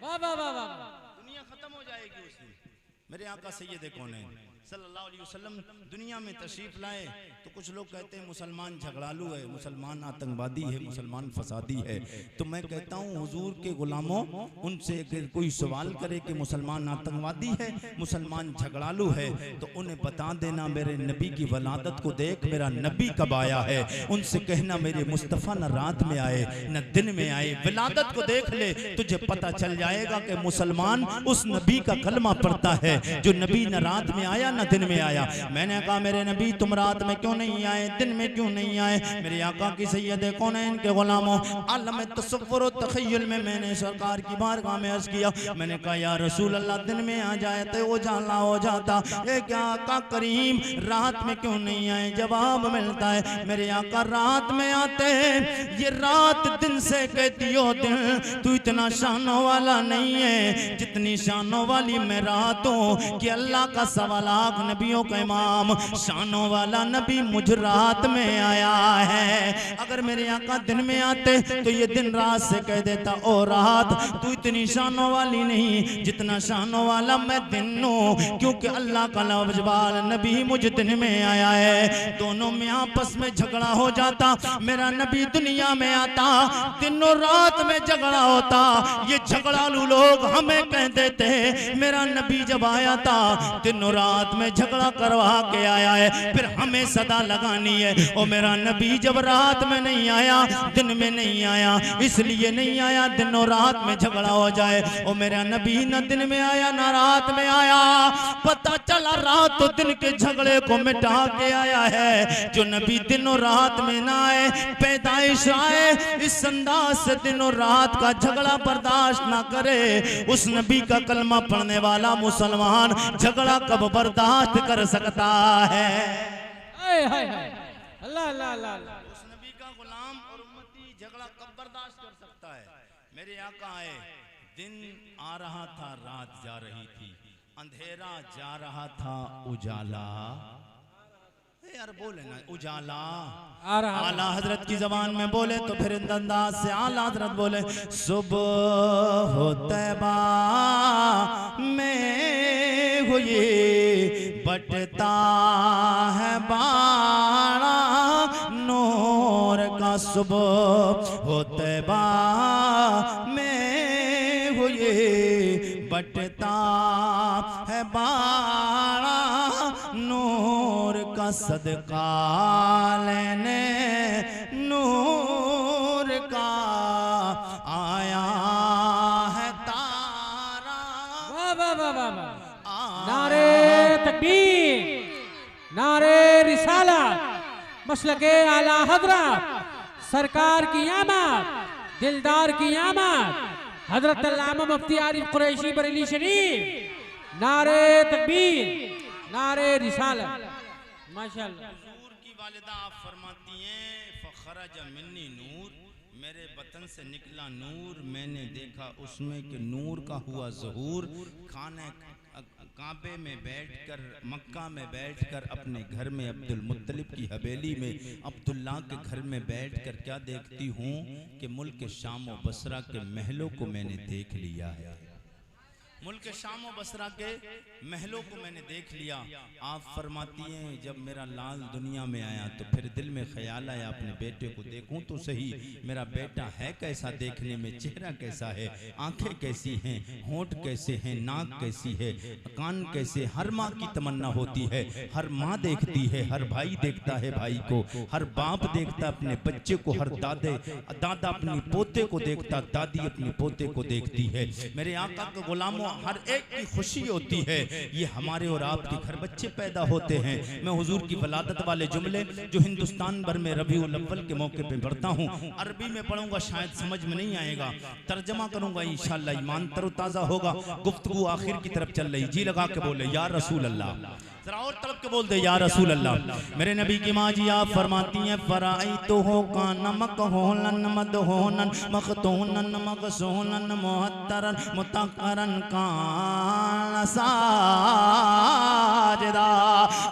वाह वाह वाह वाह, दुनिया खत्म हो जाएगी उस दिन। मेरे आका सैयद कौनैन सल्लल्लाहु अलैहि वसल्लम दुनिया में तशरीफ लाए तो कुछ लोग कहते हैं मुसलमान झगड़ालू है, मुसलमान आतंकवादी है, मुसलमान फसादी है। तो मैं कहता हूँ हुजूर के गुलामों, उनसे अगर कोई सवाल करे कि मुसलमान आतंकवादी है, मुसलमान झगड़ालू है, तो उन्हें बता देना मेरे नबी की वलादत को देख, मेरा नबी कब आया है। उनसे कहना मेरे मुस्तफ़ा न रात में आए न दिन में आए, विलादत को देख ले, तुझे पता चल जाएगा कि मुसलमान उस नबी का कलमा पढ़ता है जो नबी न रात में आया न दिन में आया। मैंने कहा मेरे नबी तुम रात में क्यों नहीं आए, दिन में क्यों नहीं आए? मेरे आका की सैयद कौनैन के गुलामों, आलम तसव्वुर और तखय्युल में मैंने सरकार की बारगाह में अर्ज किया। मैंने कहा या रसूल अल्लाह दिन में आ जाए तो उजाला हो जाता, ये क्या आका करीम रात में क्यों नहीं आए? जवाब मिलता है मेरे आका रात में आते हैं। ये रात दिन से कहती हो दिन तू इतना शानों वाला नहीं है जितनी शानों वाली मैं रात हूँ कि अल्लाह का सवा लाख नबियों का इमाम शानों वाला नबी मुझ रात में आया है। अगर मेरे आका दिन में आते तो ये दिन रात से कह देता ओ रात तू इतनी शानों वाली नहीं जितना शानों वाला मैं दिन हूँ, क्योंकि अल्लाह का लवजबाल नबी मुझ दिन में आया है। दोनों में आपस में झगड़ा हो जाता, मेरा नबी दुनिया में आता, दिनों रात में झगड़ा होता। ये झगड़ालू लोग हमें कह देते मेरा नबी जब आया था दिनों रात में झगड़ा करवा के आया है, फिर हमें सदा लगानी है ओ मेरा नबी जब रात में नहीं आया दिन में नहीं आया, इसलिए नहीं आया दिनों रात में झगड़ा हो जाए। ओ मेरा नबी न दिन में आया ना रात में आया, पता चला रात तो दिन के झगड़े को मिटा के आया है। जो नबी दिनों रात में ना आए, पैदाइश आए, इस अंदाज से दिनों रात का झगड़ा बर्दाश्त ना करे, उस नबी का कलमा पढ़ने वाला मुसलमान झगड़ा कब बर्दाश्त कर सकता है? अल्लाह अल्लाह अल्लाह, उस नबी का गुलाम और उम्मती झगड़ा कब बर्दाश्त कर सकता है? मेरे आका आए, दिन आ रहा था, रात जा रही थी, अंधेरा जा रहा था, उजाला यार बोले ना उजाला आला हजरत की जबान में बोले तो फिर अंदाज से आला हजरत बोले सुबह हो तैबा में हुई बटता है बाड़ा नूर का, सुबह हो तैबा में हुई बटता है बाड़ा नूर का, सदका लेने नूर का आया है तारा। वाह वाह वाह वाह वाह, नारे तकबीर, नारे रिसालत, मसलके आला हजरत सरकार की आमद, दिलदार की आमद, हजरत अल्लामा मुफ्ती आरिफ कुरैशी बरेली शरीफ। नारे तकबीर, नारे रिसालत, माशाअल्लाह। हुजूर की वालिदा आप फरमाती हैं फखरज मिन्नी नूर, मेरे वतन से निकला नूर, मैंने देखा उसमें कि नूर का हुआ ज़हूर। खाने काबे में बैठकर, मक्का में बैठकर, अपने घर में अब्दुल मुत्तलिब की हवेली में अब्दुल्ला के घर में बैठकर क्या देखती हूँ कि मुल्क शाम व बसरा के महलों को मैंने देख लिया है। मुल्क शाम व बसरा के महलों को मैंने देख लिया। आप फरमाती हैं जब मेरा लाल दुनिया में आया तो फिर दिल में ख्याल आया अपने बेटे को देखूं तो सही, मेरा बेटा है कैसा देखने में, चेहरा कैसा है, आंखें कैसी हैं, होंठ कैसे हैं, नाक कैसी है, कान कैसे। हर माँ की तमन्ना होती है, हर माँ देखती है, हर भाई देखता है भाई को, हर बाप देखता अपने बच्चे को, हर दादा अपनी पोते को देखता, दादी अपने पोते को देखती है। मेरे आका के गुलामों हर एक की खुशी होती है। ये हमारे और आपके घर बच्चे पैदा होते हैं। मैं हुजूर की वलादत वाले जुमले जो हिंदुस्तान भर में रबीउल अव्वल के मौके पे पढ़ता हूँ, अरबी में पढ़ूंगा, शायद समझ में नहीं आएगा, तर्जमा करूंगा, इंशाअल्लाह ईमान तरोताजा होगा। गुफ्तगू आखिर की तरफ चल रही, जी लगा के बोले या रसूल अल्लाह, जरा और तलब के बोल दे या रसूल अल्लाह। मेरे नबी की माँ जी आप फरमाती हैं, फराई तो हो का नमक होलन मद होनन मखतूनन मगसूनन मुहत्तरन मुतक्करन कान साजिदा।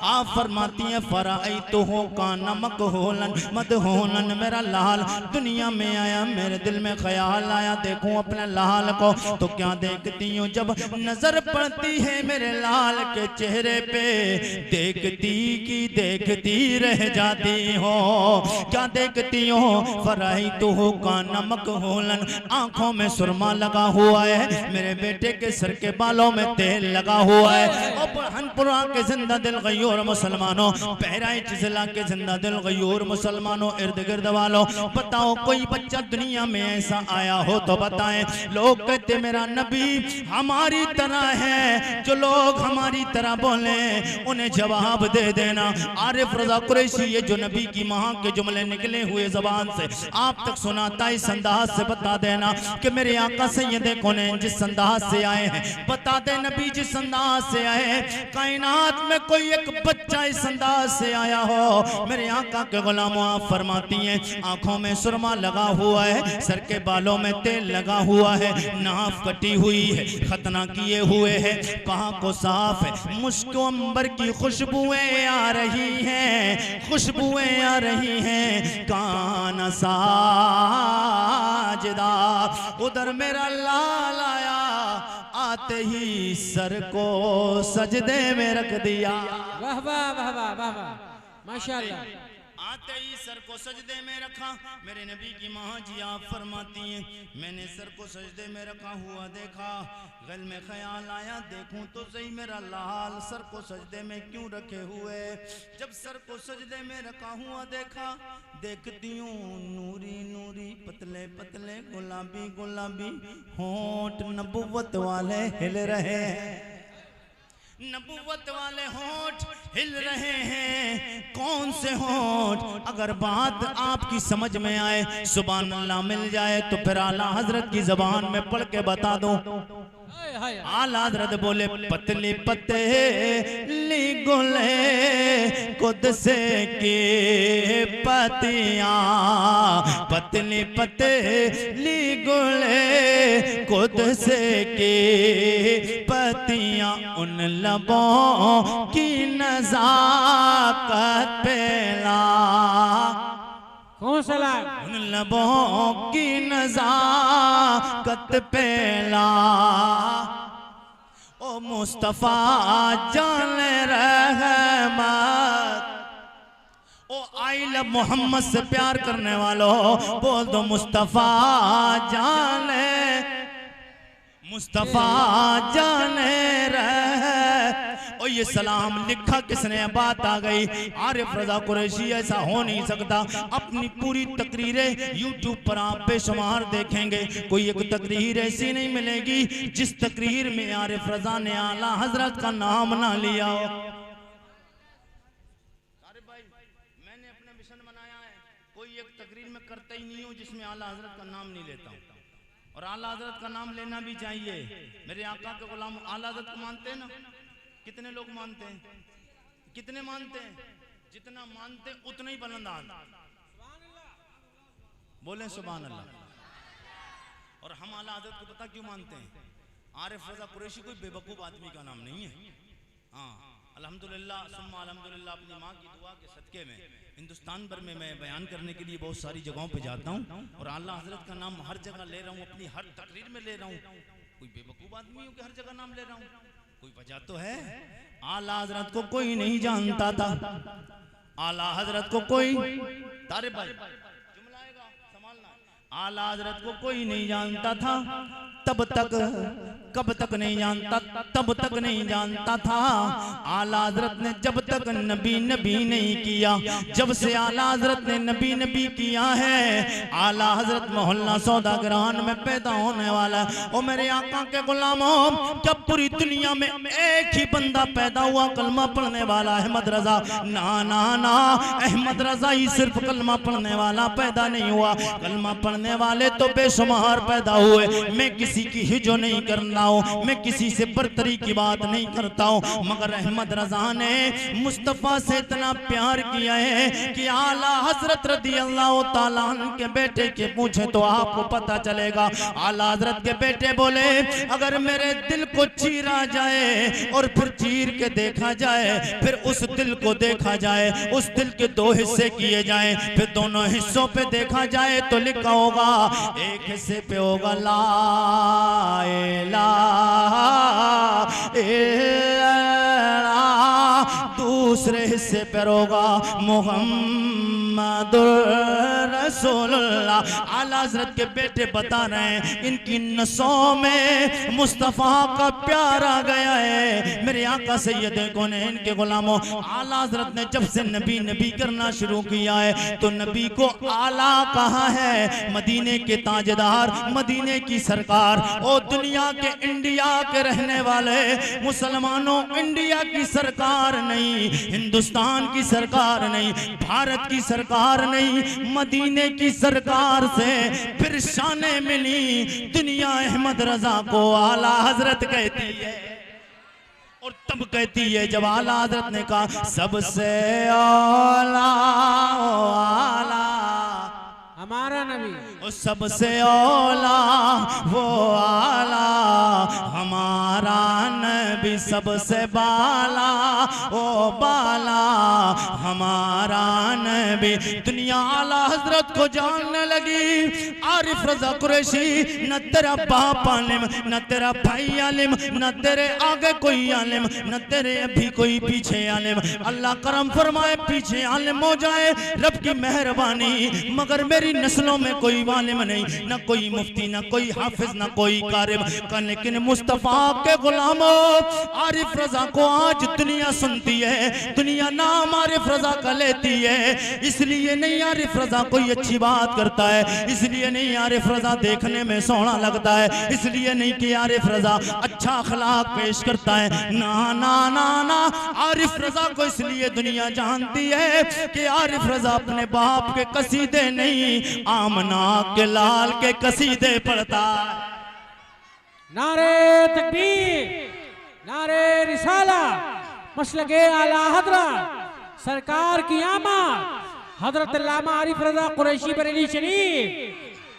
आप फरमाती हैं फराई तो हो का नमक होलन मद होनन, मेरा लाल दुनिया में आया, मेरे दिल में ख्याल आया देखूं अपने लाल को, तो क्या देखती हूँ जब नजर पड़ती है मेरे लाल के चेहरे पे, देखती की देखती रह जाती हो। क्या देखती हो? फराई तो हो का नमक होलन, आंखों में सुरमा लगा हुआ है, मेरे बेटे के सर के बालों में तेल लगा हुआ है। और बुरहानपुरा के जिंदा दिल गयूर मुसलमानों, बहराइच जिला के जिंदा दिल गयूर मुसलमानों, इर्द गिर्द वालों, बताओ कोई बच्चा दुनिया में ऐसा आया हो तो बताएं। लोग कहते मेरा नबी हमारी तरह है, जो लोग हमारी तरह बोले उन्हें जवाब दे देना। आरिफ रजा कुरैशी ये जो नबी की मां के जुमले निकले हुए जबान से आप तक सुनाता, इस अंदाज से बता देना कि मेरे आका सैयदे कौनैन जिस अंदाज से आए हैं, बता दे नबी जिस अंदाज से आए हैं, कायनात में कोई एक बच्चा इस अंदाज से आया हो। मेरे आका के गुलामों आप फरमाती हैं आंखों में सुरमा लगा हुआ है, सर के बालों में तेल लगा हुआ है, नाफ कटी हुई है, खतना किए हुए है, कहाँ को साफ है, मुश्क अंबर की खुशबुएं आ रही हैं, खुशबुएं आ रही हैं, कान साजिदा। उधर मेरा लाल आया, आते ही सर को सजदे में रख दिया। वाह वाह वाह वाह वाह वाह, माशाअल्लाह। आते ही सर को सजदे में रखा। मेरे नबी की माँ जी आप फरमाती हैं मैंने सर को सजदे में रखा हुआ देखा, गल में ख्याल आया देखूं तो सही मेरा लाल सर को सजदे में क्यों रखे हुए। जब सर को सजदे में रखा हुआ देखा, देखती हूँ नूरी नूरी पतले पतले गुलाबी गुलाबी होंठ नबुव्वत वाले हिल रहे हैं, नबुव्वत वाले होंठ हिल रहे हैं। कौन से होंठ? अगर बात आपकी समझ में आए, सुभान अल्लाह मिल जाए तो फिर आला हजरत की जबान में पढ़ के बता दूं। आला हजरत बोले पतली पतली गुले कुदसे की पतियां, पतली पतली गुले कुदसे की पतियां, उन लबों की नज़ाकत पे ला, कौन सा लाल? उन लबों की नज़ाकत पे ला, ओ मुस्तफा जाने रहमत, ओ आई लव मोहम्मद से प्यार करने वालों बोल दो मुस्तफा जाने, मुस्तफा जाने रह। और ये सलाम लिखा किसने? बात आ गई आरिफ रजा कुरैशी। ऐसा हो नहीं सकता। अपनी पूरी तकरीरें यूट्यूब पर आप बेशुमार देखेंगे, कोई एक तकरीर ऐसी नहीं मिलेगी जिस तकरीर में आरिफ रजा ने आला हजरत का नाम ना लिया हो। आरिफ भाई मैंने अपना मिशन बनाया है, कोई एक तकरीर में करता ही नहीं हूँ जिसमें आला हजरत का नाम नहीं लेता हूँ, और आला हजरत का नाम लेना भी चाहिए। मेरे आका के गुलाम आला हजरत को मानते हैं ना? कितने लोग मानते हैं? कितने मानते हैं? जितना मानते हैं उतना ही बुलंद आवाज बोले सुभान अल्लाह। और हम आला हजरत को पता क्यों मानते हैं? आरिफ रजा कुरैशी कोई बेवकूफ आदमी का नाम नहीं है। हाँ अल्हम्दुलिल्लाह सुम्मा अल्हम्दुलिल्लाह, अपनी माँ की दुआ के सदके में हिंदुस्तान भर में मैं बयान करने के लिए बहुत सारी जगहों पे जाता हूँ, और आला हजरत का नाम हर जगह ले रहा हूँ, अपनी हर तकरीर में ले रहा हूँ। कोई बेवकूफ आदमी हूँ कि हर जगह नाम ले रहा हूँ? कोई वजह तो है। आला हजरत को कोई नहीं जानता था, आला हजरत को कोई, तारे भाई जुमला आएगा संभालना, आला हजरत को कोई नहीं जानता था तब तक कब तक नहीं जानता, तब तक नहीं जानता था। आला हजरत ने जब तक नबी नबी नहीं किया, जब से आला हजरत ने नबी नबी किया है, आला हजरत मोहल्ला सौदागरान में पैदा होने वाला है। ओ मेरे आका के गुलामों, क्या पूरी दुनिया में एक ही बंदा पैदा हुआ कलमा पढ़ने वाला अहमद रजा? ना ना ना, अहमद रजा ही सिर्फ कलमा पढ़ने वाला पैदा नहीं हुआ, कलमा पढ़ने वाले तो बेशुमार पैदा हुए। मैं किसी की हिजो नहीं करना हूँ, मैं किसी से बरतरी की बात नहीं करता हूँ, मगर अहमद रजा ने मुस्तफ़ा से इतना प्यार किया है कि आला हजरत रदी अल्लाह ताला अन्हु के बेटे के पूछे तो आपको पता चलेगा। आला हजरत के बेटे बोले, अगर मेरे दिल को चीरा जाए और फिर चीर के देखा जाए, फिर उस दिल को देखा जाए, उस दिल के दो हिस्से किए जाए, फिर दोनों हिस्सों पे देखा जाए तो लिखा होगा, एक हिस्से पे होगा ला इलाहा इल्लल्लाह, दूसरे हिस्से पर होगा मुहम्मदुर रसूलुल्लाह। आला हज़रत के बेटे बता रहे हैं, इनकी नसों में मुस्तफ़ा का प्यार आ गया है। मेरे आका सैयद कौनैन के गुलामों, आला हज़रत ने जब से नबी नबी करना शुरू किया है तो नबी को आला कहा है, मदीने के ताजदार, मदीने की सरकार। ओ दुनिया के इंडिया के रहने वाले मुसलमानों, इंडिया की सरकार नहीं, हिंदुस्तान की सरकार नहीं, भारत की सरकार नहीं, मदीने की सरकार से फिर शाने मिली। दुनिया अहमद रजा को आला हजरत कहती है, और तब कहती है जब आला हजरत ने कहा सबसे औला आला हमारा नबी, और सबसे औला वो आला हमारा नबी, सबसे बाला ओ बाला हमारा नबी। दुनिया आला हजरत को जानने लगी। आरिफ रजा कुरैशी, न तेरा बाप आलिम, न तेरा भाई आलिम, न तेरे आगे कोई आलिम, न तेरे अभी कोई पीछे आलिम। अल्लाह करम फरमाए पीछे आलिम हो जाए, रब की मेहरबानी, मगर मेरी नस्लों में कोई आलिम नहीं, न कोई मुफ्ती, न कोई हाफिज, न कोई कारिब। लेकिन मुस्तफ़ा के गुलामों, आरिफ रजा को आज दुनिया सुनती है, दुनिया नाम आरिफ रजा का लेती है। इसलिए नहीं आरिफ रजा कोई अच्छी बात करता है, इसलिए नहीं आरिफ रजा देखने में सोहना लगता है, इसलिए नहीं कि आरिफ रजा अच्छा अखलाक पेश करता है। ना ना ना ना, आरिफ रजा को इसलिए दुनिया जानती है कि आरिफ रजा अपने बाप के कसीदे नहीं, आमना के लाल के कसीदे पढ़ता है। नारे तकबीर, नारे रिसाला, मसलके आला हजरत सरकार की आमद हजरत अल्लामा आरिफ रजा कुरैशी बरेली शरीफ।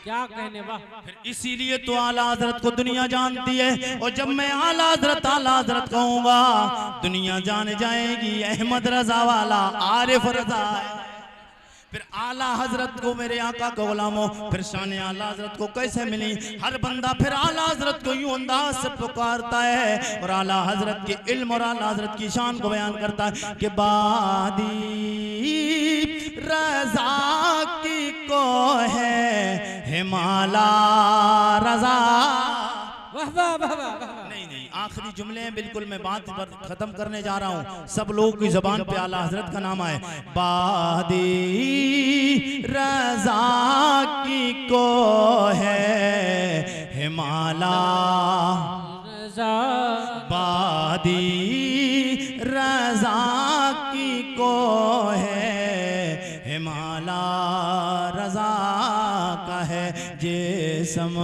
क्या कहने वाह। फिर इसीलिए तो आला हजरत को दुनिया जानती है, और जब मैं आला हजरत कहूंगा दुनिया जान जाएगी अहमद रजा वाला आरिफ रजा है। फिर आला हजरत को मेरे आका के गुलामों, फिर शान आला हजरत को कैसे मिली? हर बंदा फिर आला हजरत को यूं अंदाज से पुकारता है और आला हजरत के इल्म और आला हजरत की शान को बयान करता है कि बादी रजा की को है हिमाला रजा। वाह वाह वाह वाह। नहीं, आखिरी जुमले हैं, बिल्कुल मैं बात पर खत्म करने जा रहा हूँ। सब लोगों की जुबान पे आला हजरत का नाम आए। बादी रजा की को है हिमाला, बादी रजा की को है हिमाला रजा का है जिस्म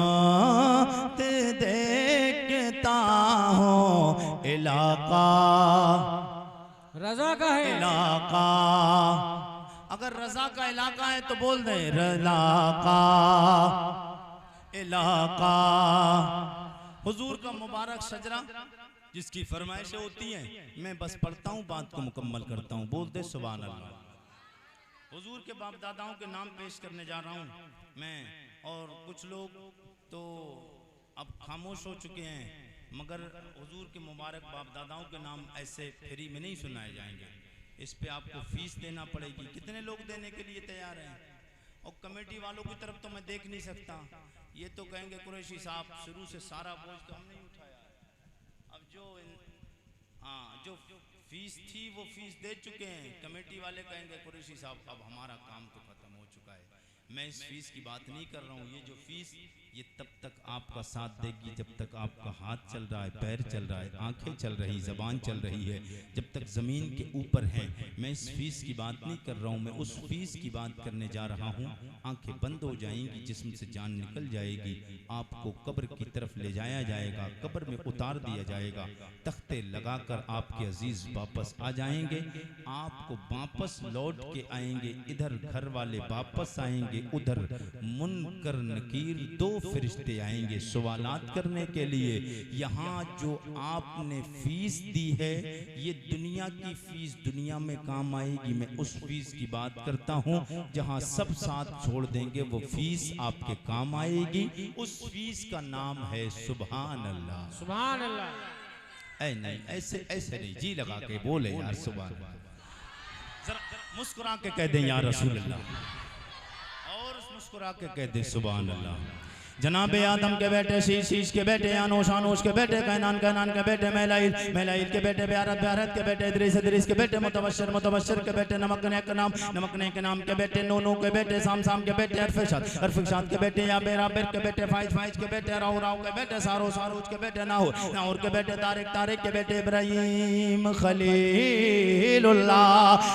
देखता हूँ इलाका, रजा का है इलाका। अगर रजा का इलाका है तो बोल दे इलाका, इलाका। हुजूर का मुबारक शजरा जिसकी फरमाइशें होती हैं, मैं बस पढ़ता हूँ, बात को मुकम्मल करता हूँ। बोलते सुभान अल्लाह। हुजूर के बाप दादाओं के नाम पेश करने जा रहा हूँ मैं, और कुछ लोग तो अब खामोश हो चुके हैं, मगर हुजूर के मुबारक बाप दादाओं के नाम ऐसे फ्री में नहीं सुनाए जाएंगे। इस पे आपको फीस देना पड़ेगी। कितने लोग देने के लिए तैयार हैं? और कमेटी वालों की तरफ तो मैं देख नहीं सकता, ये तो कहेंगे कुरैशी साहब शुरू से सारा बोझ तो हम नहीं उठाया। हाँ, जो फीस थी वो फीस दे चुके हैं। कमेटी वाले कहेंगे कुरैशी साहब अब हमारा काम तो खत्म हो चुका है, मैं इस फीस की बात नहीं कर रहा हूँ। ये जो फीस ये तब तक आपका साथ देगी जब तक आपका हाथ चल रहा है, पैर चल रहा है, आंखें चल रही, जबान चल रही है, जब तक ज़मीन के ऊपर है। मैं इस फीस की बात नहीं कर रहा हूँ, मैं उस फीस की बात करने जा रहा हूँ। आंखें बंद हो जाएंगी, जिस्म से जान निकल जाएगी, आपको कब्र की तरफ ले जाया जाएगा, कब्र में उतार दिया जाएगा, तख्ते लगाकर आपके अजीज वापस आ जाएंगे, आपको वापस लौट के आएंगे। इधर घर वाले वापस आएंगे, उधर मुनकर नकीर दो फरिश्ते आएंगे सवालात करने के लिए। यहाँ जो आपने फीस दी है ये दुनिया की फीस दुनिया में काम आएगी। मैं उस फीस की बात करता हूँ जहाँ सब साथ छोड़ देंगे, वो फीस आपके काम आएगी। उस फीस का नाम है सुभान अल्लाह। सुभान अल्लाह। ऐ नहीं, ऐसे ऐसे नहीं, जी लगा के बोले यार सुभान अल्लाह। जरा मुस्कुरा के कह दें या रसूल अल्लाह, और मुस्कुरा के कह दें सुभान अल्लाह। जनाबे आदम के बेटे शीश, शीश के बेटे अनूश, अनूश के बेटे कैनान, कैनान के बेटे मेलाइल, मेलाइल के बेटे ब्यारत, ब्यारत के बेटे इद्रीस, इद्रीस के बेटे मुतबश्शिर, मुतबश्शिर के बेटे नमकने के नाम, नमकने के नाम के बेटे नूनू के बेटे साम, साम के बेटे अरफशाद, अरफशाद के बेटे याबेर, याबेर के बेटे फाइज, फाइज के बेटे राव, राव के बेटे सारो, सारूज के बेटे नाहूर, नाहूर के बेटे तारिक, तारिक के बेटे इब्राहिम खलीलुल्लाह,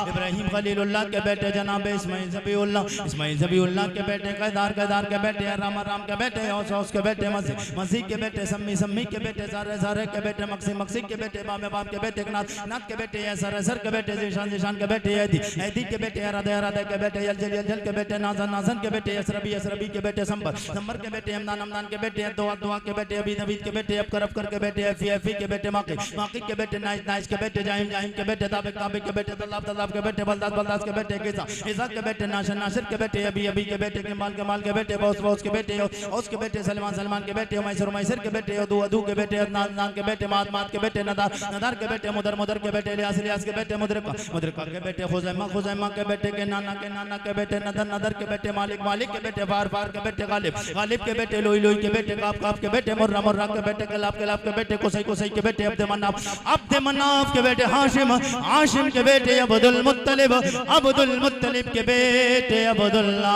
इब्राहिम खलीलुल्लाह के बेटे जनाब इस्माइल ज़बीउल्लाह, इस्माइल ज़बीउल्लाह के बेटे कैदार, कैदार के बेटे राम, राम के बेटे औस के बेटे मसीह, मसीह के बेटे सम्मी, सम्मी के बेटे सारे, सारे के बेटे मक्सी, मक्सी के बेटे बाम, बाम के बेटे नाथ, नाथ के बेटे सर, सर के बेटे जिशान, जिशान के बेटे ऐदी, ऐदी के बेटे अरादे, अरादे के बेटे यलजल, यलजल के बेटे नाज़न, नाज़न के बेटे यसरबी, यसरबी के बेटे संबर, संबर के बेटे हमदान, हमदान के बेटे दुआ, दुआ के बेटे अबीद, अबीद के बेटे अबकर, अबकर के बेटे अफी, अफी के बेटे माकी, माकी के बेटे नाइस, नाइस के बेटे जाहिम, जाहिम के बेटे ताबिक, ताबिक के बेटे तलाब, तलाब के बेटे बलदास, बलदास के बेटे गिजा, गिजा के बेटे नाशर, नाशर के बेटे अबी, अबी के बेटे कमाल, कमाल के बेटे बौस, बौस के बेटे औस के बेटे सलमान, सलमान के बेटे मैसर, मैसर के बेटे अदू, अदू के बेटे अदनान, नान के बेटे मात, मात के बेटे नदार, नदार के बेटे मुदर, मुदर के बेटे इलियास, इलियास के बेटे मुदरका, मुदरका के बेटे खुज़ैमा, खुज़ैमा के बेटे के नाना के बेटे नदर, नदर के बेटे मालिक, मालिक के बेटे फार, फार के बेटे गालिब, गालिब के बेटे लोई, लोई के बेटे काफ, काफ के बेटे मुर्रा, मुर्रा के बेटे कलाब, कलाब के बेटे कुसै, कुसै के बेटे अब्द मनाफ, अब्द मनाफ के बेटे हाशिम, हाशिम के बेटे अब्दुल मुत्तलिब, अब्दुल मुत्तलिब के बेटे अब्दुल्लाह,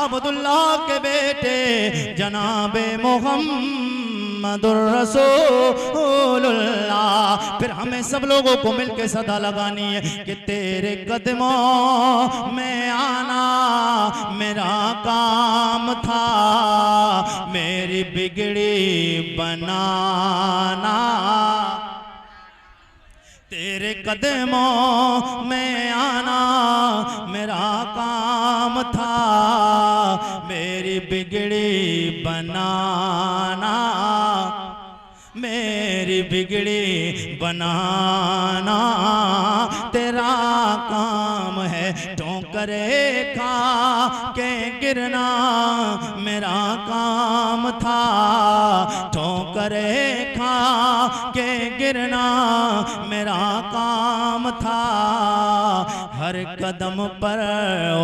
अब्दुल्लाह के बेटे जनाबे मुहम्मदुर रसूलुल्लाह। फिर हमें सब लोगों को मिलकर सदा लगानी है कि तेरे कदमों में आना मेरा काम था, मेरी बिगड़ी बनाना। तेरे कदमों में आना मेरा काम था, मेरी बिगड़ी बनाना, मेरी बिगड़ी बनाना तेरा काम है। ठोकरे खा के गिरना मेरा काम था, ठोकरे खा के गिरना मेरा काम था, हर कदम पर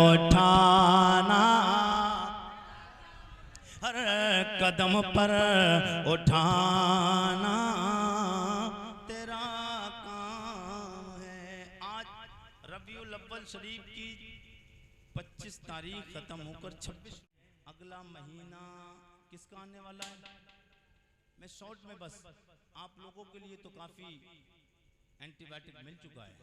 उठाना, हर कदम पर उठाना तेरा काम है। आज रबीउल अव्वल शरीफ की 25 तारीख खत्म होकर 26 अगला महीना किसका आने वाला है? मैं शॉर्ट में बस आप लोगों के लिए तो काफी एंटीबायोटिक मिल चुका है,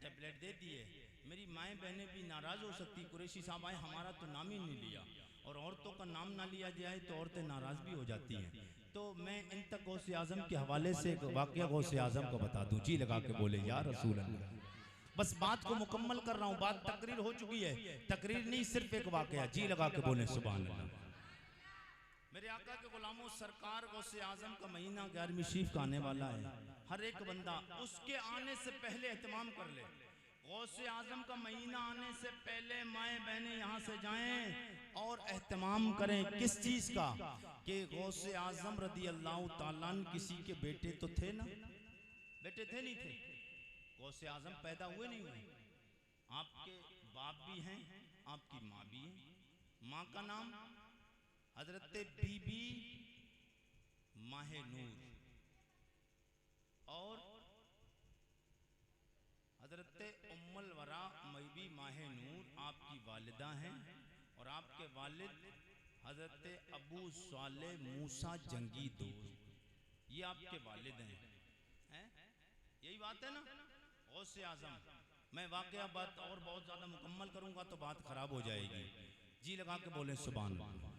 टैबलेट दे दिए। मेरी माएँ बहनें भी नाराज हो सकती, कुरैशी साहब आए हमारा तो नाम ही नहीं लिया, और औरतों का नाम ना लिया जाए तो औरतें नाराज भी हो जाती हैं। तो मैं इन तक गौसे आजम के हवाले से एक वाकया गौसे आजम को बता दूं। जी लगा के बोले या रसूल अल्लाह। बस बात को मुकम्मल कर रहा हूँ, बात तकरीर हो चुकी है, तकरीर नहीं सिर्फ एक वाकया। जी लगा के बोले सुभान अल्लाह। मेरे आका के गुलामों, सरकार गौसे आजम का महीना 11वीं शरीफ का आने वाला है। हर एक बंदा उसके आने से पहले एहतमाम कर ले। गौसे आजम का महीना आने से पहले माएँ बहनें यहाँ से जाएं और एहतमाम करें। किस चीज़ का? कि गौसे आजम रदी अल्लाह ताला किसी के बेटे तो थे ना? बेटे थे नहीं थे? गौसे आजम पैदा हुए नहीं हुए? आपके बाप भी हैं, आपकी माँ भी है। माँ का नाम हजरत बीबी माहे नूर और हजरत उम्मुल वरा मईबी माहे नूर आपकी वालिदा हैं और आपके वालिद हजरत अबू साले मूसा जंगी दोस्त, ये आपके वालिद हैं। यही बात है ना। गौसे आज़म, मैं वाकया बात और बहुत ज़्यादा मुकम्मल करूँगा तो बात ख़राब हो जाएगी। जी लगा के बोले सुभान अल्लाह।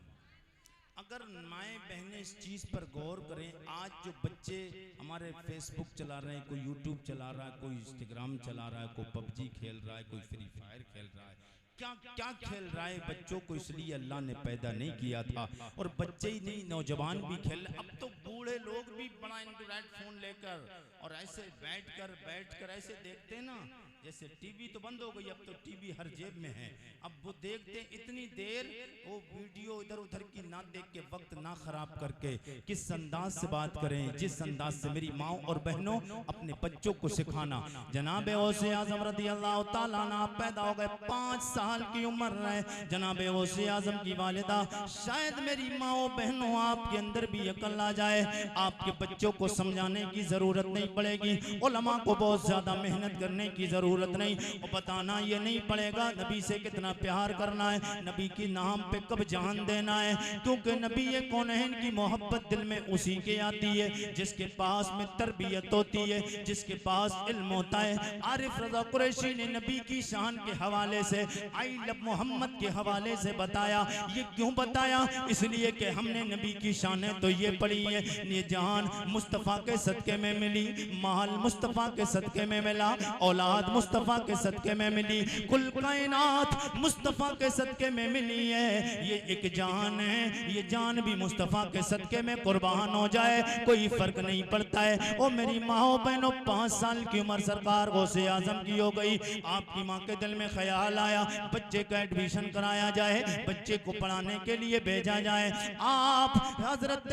अगर माएँ बहनें इस चीज़ पर गौर करें, आज जो बच्चे हमारे फेसबुक चला रहे हैं, कोई यूट्यूब चला रहा है, कोई इंस्टाग्राम चला रहा है, कोई पबजी खेल रहा है, कोई फ्री फायर खेल रहा है, क्या क्या खेल रहा है। बच्चों को इसलिए अल्लाह ने पैदा नहीं किया था, और बच्चे ही नहीं नौजवान भी खेल। अब तो बूढ़े लोग भी बड़ा एंड्रॉइड फोन लेकर और ऐसे बैठकर ऐसे देखते हैं ना, जैसे टीवी तो बंद हो गई, अब तो टीवी हर जेब में है। अब वो देखते इतनी देर, वो वीडियो इधर उधर की ना देख के वक्त ना खराब करके किस अंदाज से बात करें, जिस अंदाज से मेरी माँ और बहनों अपने बच्चों को सिखाना। जनाब गौसे आज़म रज़ी अल्लाह तआला अन्हु पैदा हो गए, 5 साल की उम्र है। जनाब गौसे आज़म की वालिदा, शायद मेरी माँ बहनों आपके अंदर भी अकल आ जाए, आपके बच्चों को समझाने की जरूरत नहीं पड़ेगी, उलमा को बहुत ज्यादा मेहनत करने की जरूरत नहीं, और बताना ये नहीं पड़ेगा नबी से कितना प्यार करना है, नबी की नाम पे कब जान देना है, क्योंकि नबी ये कौनैन की मोहब्बत दिल में उसी के आती है जिसके पास में तरबियत होती है, जिसके पास इल्म होता है। आरिफ रज़ा कुरैशी ने नबी की शान के हवाले से, आई लव मोहम्मद के हवाले से बताया। ये क्यों बताया? इसलिए कि हमने नबी की शानें तो ये पढ़ी है, ये जान मुस्तफ़ा के सदके में मिली, माल मुस्तफ़ा के सदके में मिला, औलाद मुस्तफ़ा के सदके में मिली, कुल कायनात मुस्तफ़ा के सदके में मिली है। ये एक जान है, ये जान भी मुस्तफ़ा के सदके में कुर्बान हो जाए कोई फर्क नहीं पड़ता है। ओ मेरी माओ बहनों, 5 साल की उम्र सरकार गौसे आज़म की हो गई। आपकी माँ के दिल में ख्याल आया बच्चे का एडमिशन कराया जाए, बच्चे को पढ़ाने के लिए भेजा जाए। आप हजरत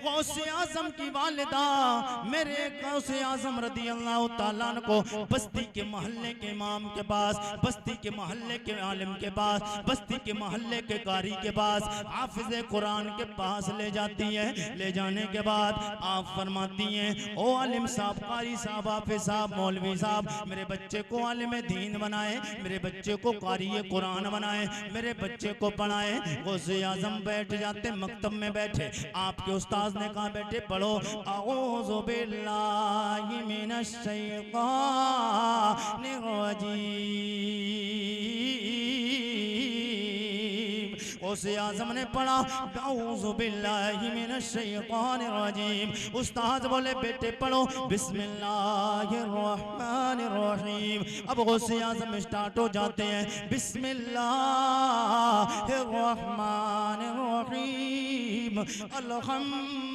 गौसे आज़म की वालिदा मेरे गौसे आज़म रज़ी अल्लाह तआला को बस्ती के मोहल्ले के इमाम के पास, बस्ती के मोहल्ले के आलिम के पास, बस्ती के मोहल्ले के कारी के पास, हाफिज़े कुरान के पास ले जाती है। ले जाने के बाद आप फरमाती हैं, ओ आलिम साहब, कारी साहब, हाफिज़ साहब, मौलवी साहब, मेरे बच्चे को आलिम दीन बनाए, मेरे बच्चे को कारी कुरान बनाए, मेरे बच्चे को पढ़ाए। गौसे आज़म बैठ जाते, मकतब में बैठे, आपके उस्ताद ने कहा बेटे पढ़ो, अऊज़ु बिल्लाहि मिनश शैतानिर रजीम। गौसे आज़म ने पढ़ा, अऊज़ु बिल्लाहि मिनश शैतानिर रजीम। उस्ताद बोले बेटे पढ़ो, बिस्मिल्लाहिर रहमानिर रहीम। अब गौसे आज़म स्टार्ट हो जाते हैं, बिस्मिल्लाहिर रहमानिर रहीम, अल्हम्दुलिल्लाहि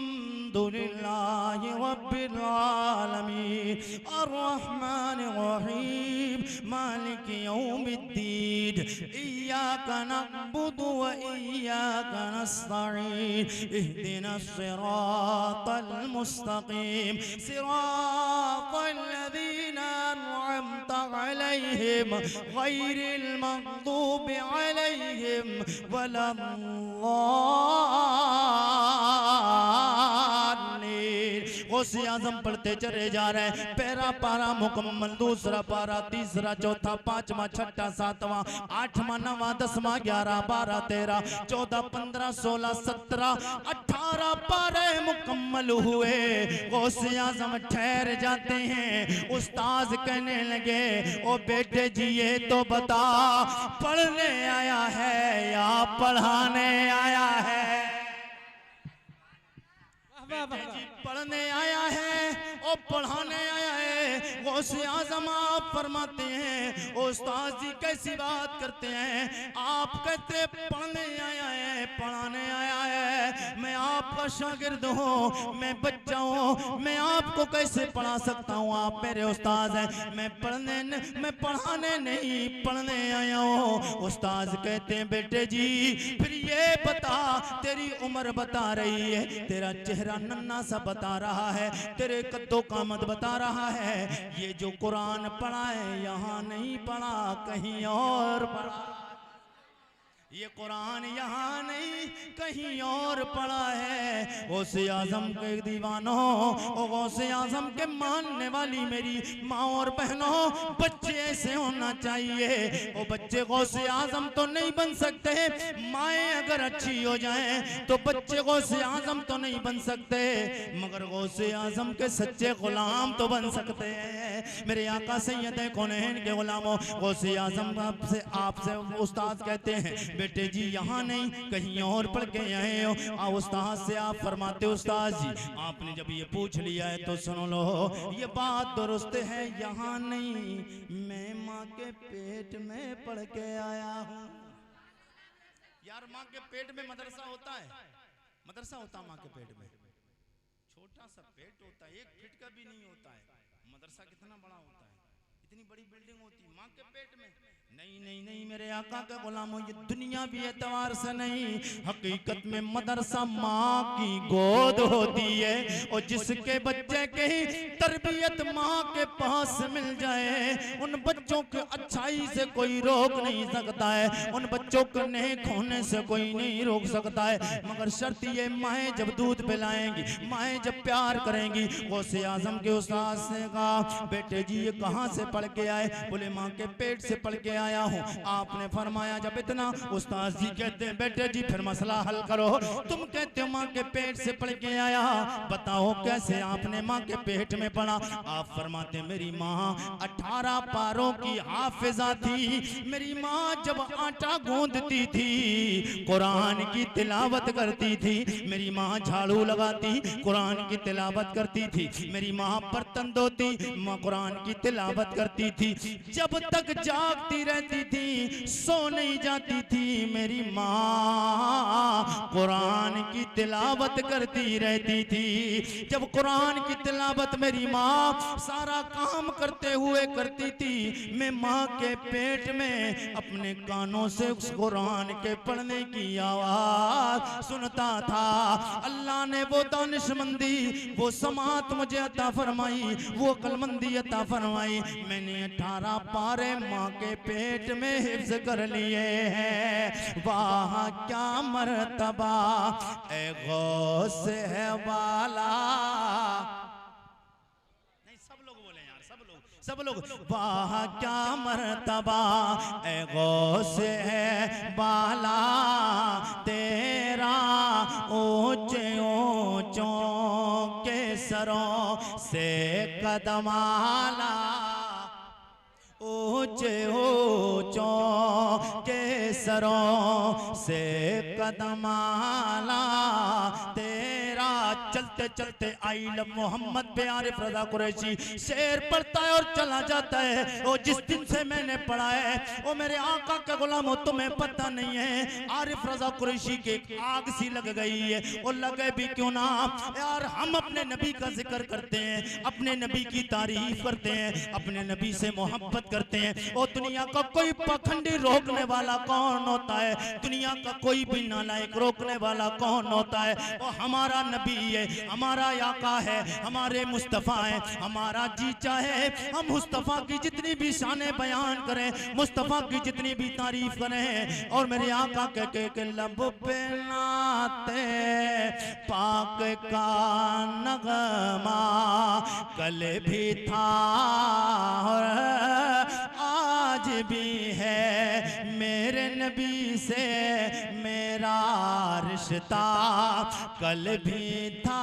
रब्बिल आलमीन, अर्रहमानिर रहीम, मालिकि यौमिद्दीन, इय्याका नअबुदु व इय्याका नस्तईन, इहदिनस सिरातल मुस्तकीम, सिरातल लज़ीना अनअमता अलैहिम, गैरिल मग़दूबि अलैहिम वलद्दाल्लीन। गौसे आज़म पढ़ते चले जा रहे हैं, पहला पारा मुकम्मल, दूसरा पारा, तीसरा, चौथा, पांचवा, छठा, सातवां, आठवां, नवां, 10वां, 11, 12, 13, 14, 15, 16, 17, 18 पारे मुकम्मल हुए। गौसे आज़म ठहर जाते हैं। उस्ताद कहने लगे, ओ बेटे जी ये तो बता, पढ़ने आया है या पढ़ाने आया है? जी पढ़ने आया है और पढ़ाने आया है। गौसे आज़म आप फरमाते हैं, उस्ताद जी कैसी बात करते हैं? आप कहते पढ़ने आया है, पढ़ाने आया है। मैं आपका शागिर्द हूँ, मैं बच्चा हूँ, मैं आपको कैसे पढ़ा सकता हूँ? आप मेरे उस्ताद हैं, मैं पढ़ाने नहीं, पढ़ने आया हूँ। उस्ताद कहते हैं बेटे जी फिर ये बता, तेरी उम्र बता रही है, तेरा चेहरा नन्ना सा बता रहा है, तेरे कद्दो कामत बता रहा है, ये जो कुरान पढ़ा है यहाँ नहीं पढ़ा, कहीं और पढ़ा। ये कुरान यहाँ नहीं कहीं और पड़ा है। गौसे आजम के दीवानों और गौसे आजम के मानने वाली मेरी माँ और बहनों, बच्चे ऐसे होना चाहिए। वो बच्चे गौसे आजम तो नहीं बन सकते, माएँ अगर अच्छी हो जाएं तो बच्चे गौसे आजम तो नहीं बन सकते, मगर गौसे आजम के सच्चे गुलाम तो बन सकते हैं। मेरे आका सैयद कौनैन के गुलामों, गौसे आजम आपसे उस्ताद कहते हैं बेटे जी यहाँ नहीं कहीं और पढ़ के आए हो। उस्ताद से आप फरमाते उस्ताद जी आपने जब ये पूछ लिया है तो सुन लो, ये बात दुरुस्त है, यहाँ नहीं मैं माँ के पेट में पढ़ के आया हूँ। यार माँ के पेट में मदरसा होता है, मदरसा होता है माँ के पेट में, छोटा सा पेट होता है, 1 फीट का भी नहीं होता है। मदरसा कितना बड़ा होता है, इतनी बड़ी बिल्डिंग होती है माँ के पेट में। नहीं नहीं नहीं मेरे आका का गुलामों, ये दुनिया भी एतवार से नहीं, हकीकत में मदरसा माँ की गोद होती है। और जिसके बच्चे की तरबियत माँ के पास मिल जाए, उन बच्चों के अच्छाई से कोई रोक नहीं सकता है, उन बच्चों के नेक होने से कोई नहीं रोक सकता है। मगर शर्त ये माएँ जब दूध पिलाएंगी, माएँ जब प्यार करेंगी। गौसे आजम के उस्ताद से कहा बेटे जी ये कहाँ से पढ़ के आए? बोले माँ के पेट से पढ़ के आया हूँ। आपने फरमाया जब इतना, उस्ताद जी कहते हैं बेटे जी फिर मसला हल करो, तुम कहते हो माँ के पेट से पढ़ के आया, बताओ कैसे आपने माँ के पेट में पढ़ा? आप फरमाते मेरी माँ 18 पारों की हाफिजा थी। मेरी माँ जब आटा गूंदती थी कुरान की तिलावत करती थी, मेरी माँ झाड़ू लगाती कुरान की तिलावत करती थी, मेरी माँ बर्तन धोती माँ कुरान की तिलावत करती थी। जब तक जागती रहती थी, सो नहीं जाती थी, मेरी माँ कुरान की तिलावत करती रहती थी। जब कुरान की तिलावत मेरी माँ सारा काम करते हुए करती थी, मैं माँ के पेट में अपने कानों से उस कुरान के पढ़ने की आवाज सुनता था। अल्लाह ने वो दानिशमंदी, वो समात मुझे अता फरमाई, वो अक्लमंदी अता फरमाई। मैंने 18 पारे माँ के पेट में हिफ्ज कर लिए हैं। वाह क्या मर्तबा ए गौस है वाला। नहीं सब लोग बोले यार, सब लोग वाह क्या मर्तबा ए गौस है वाला, तेरा ऊंचे ऊंचों के सरों से कदमाला, ऊंचे ऊंचों के सरों से कदमाला, तेरा चलते चलते आई लव मोहम्मद पे आरिफ रजा कुरैशी शेर पढ़ता है और चला जाता है। वो जिस दिन से मैंने पढ़ा है वो मेरे आका का गुलाम, तुम्हें पता नहीं है आरिफ रजा कुरैशी के आग सी लग गई है। वो लगे भी क्यों ना यार, हम अपने नबी का जिक्र करते हैं, अपने नबी की तारीफ करते हैं, अपने नबी से मोहब्बत करते हैं। और दुनिया का कोई पखंडी रोकने वाला कौन होता है? दुनिया का कोई भी नालायक रोकने वाला कौन होता है? वो हमारा नबी है, हमारा आका है, हमारे मुस्तफ़ा है। हमारा जी चाहे हम मुस्तफ़ा की जितनी भी शाने बयान करें, मुस्तफ़ा की जितनी भी तारीफ करें, और मेरे आका के लब पे नाते पाक का नगमा कल भी था और आज भी है, मेरे नबी से मेरा रिश्ता कल भी था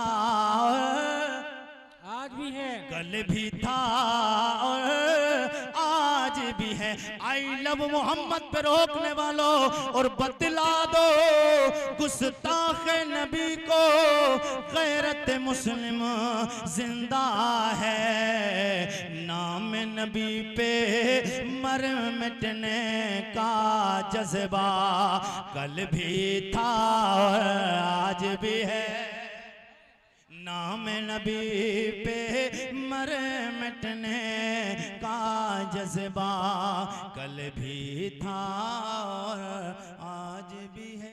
आज भी है, कल भी था और आज भी है। आई लव मोहम्मद पे रोकने वालों और बतला दो गुस्ताख नबी को, गैरत मुस्लिम जिंदा है। नाम नबी पे मर मिटने का जज्बा कल भी था और आज भी है। नाम नबी पे मर मिटने का जज्बा कल भी था और आज भी है।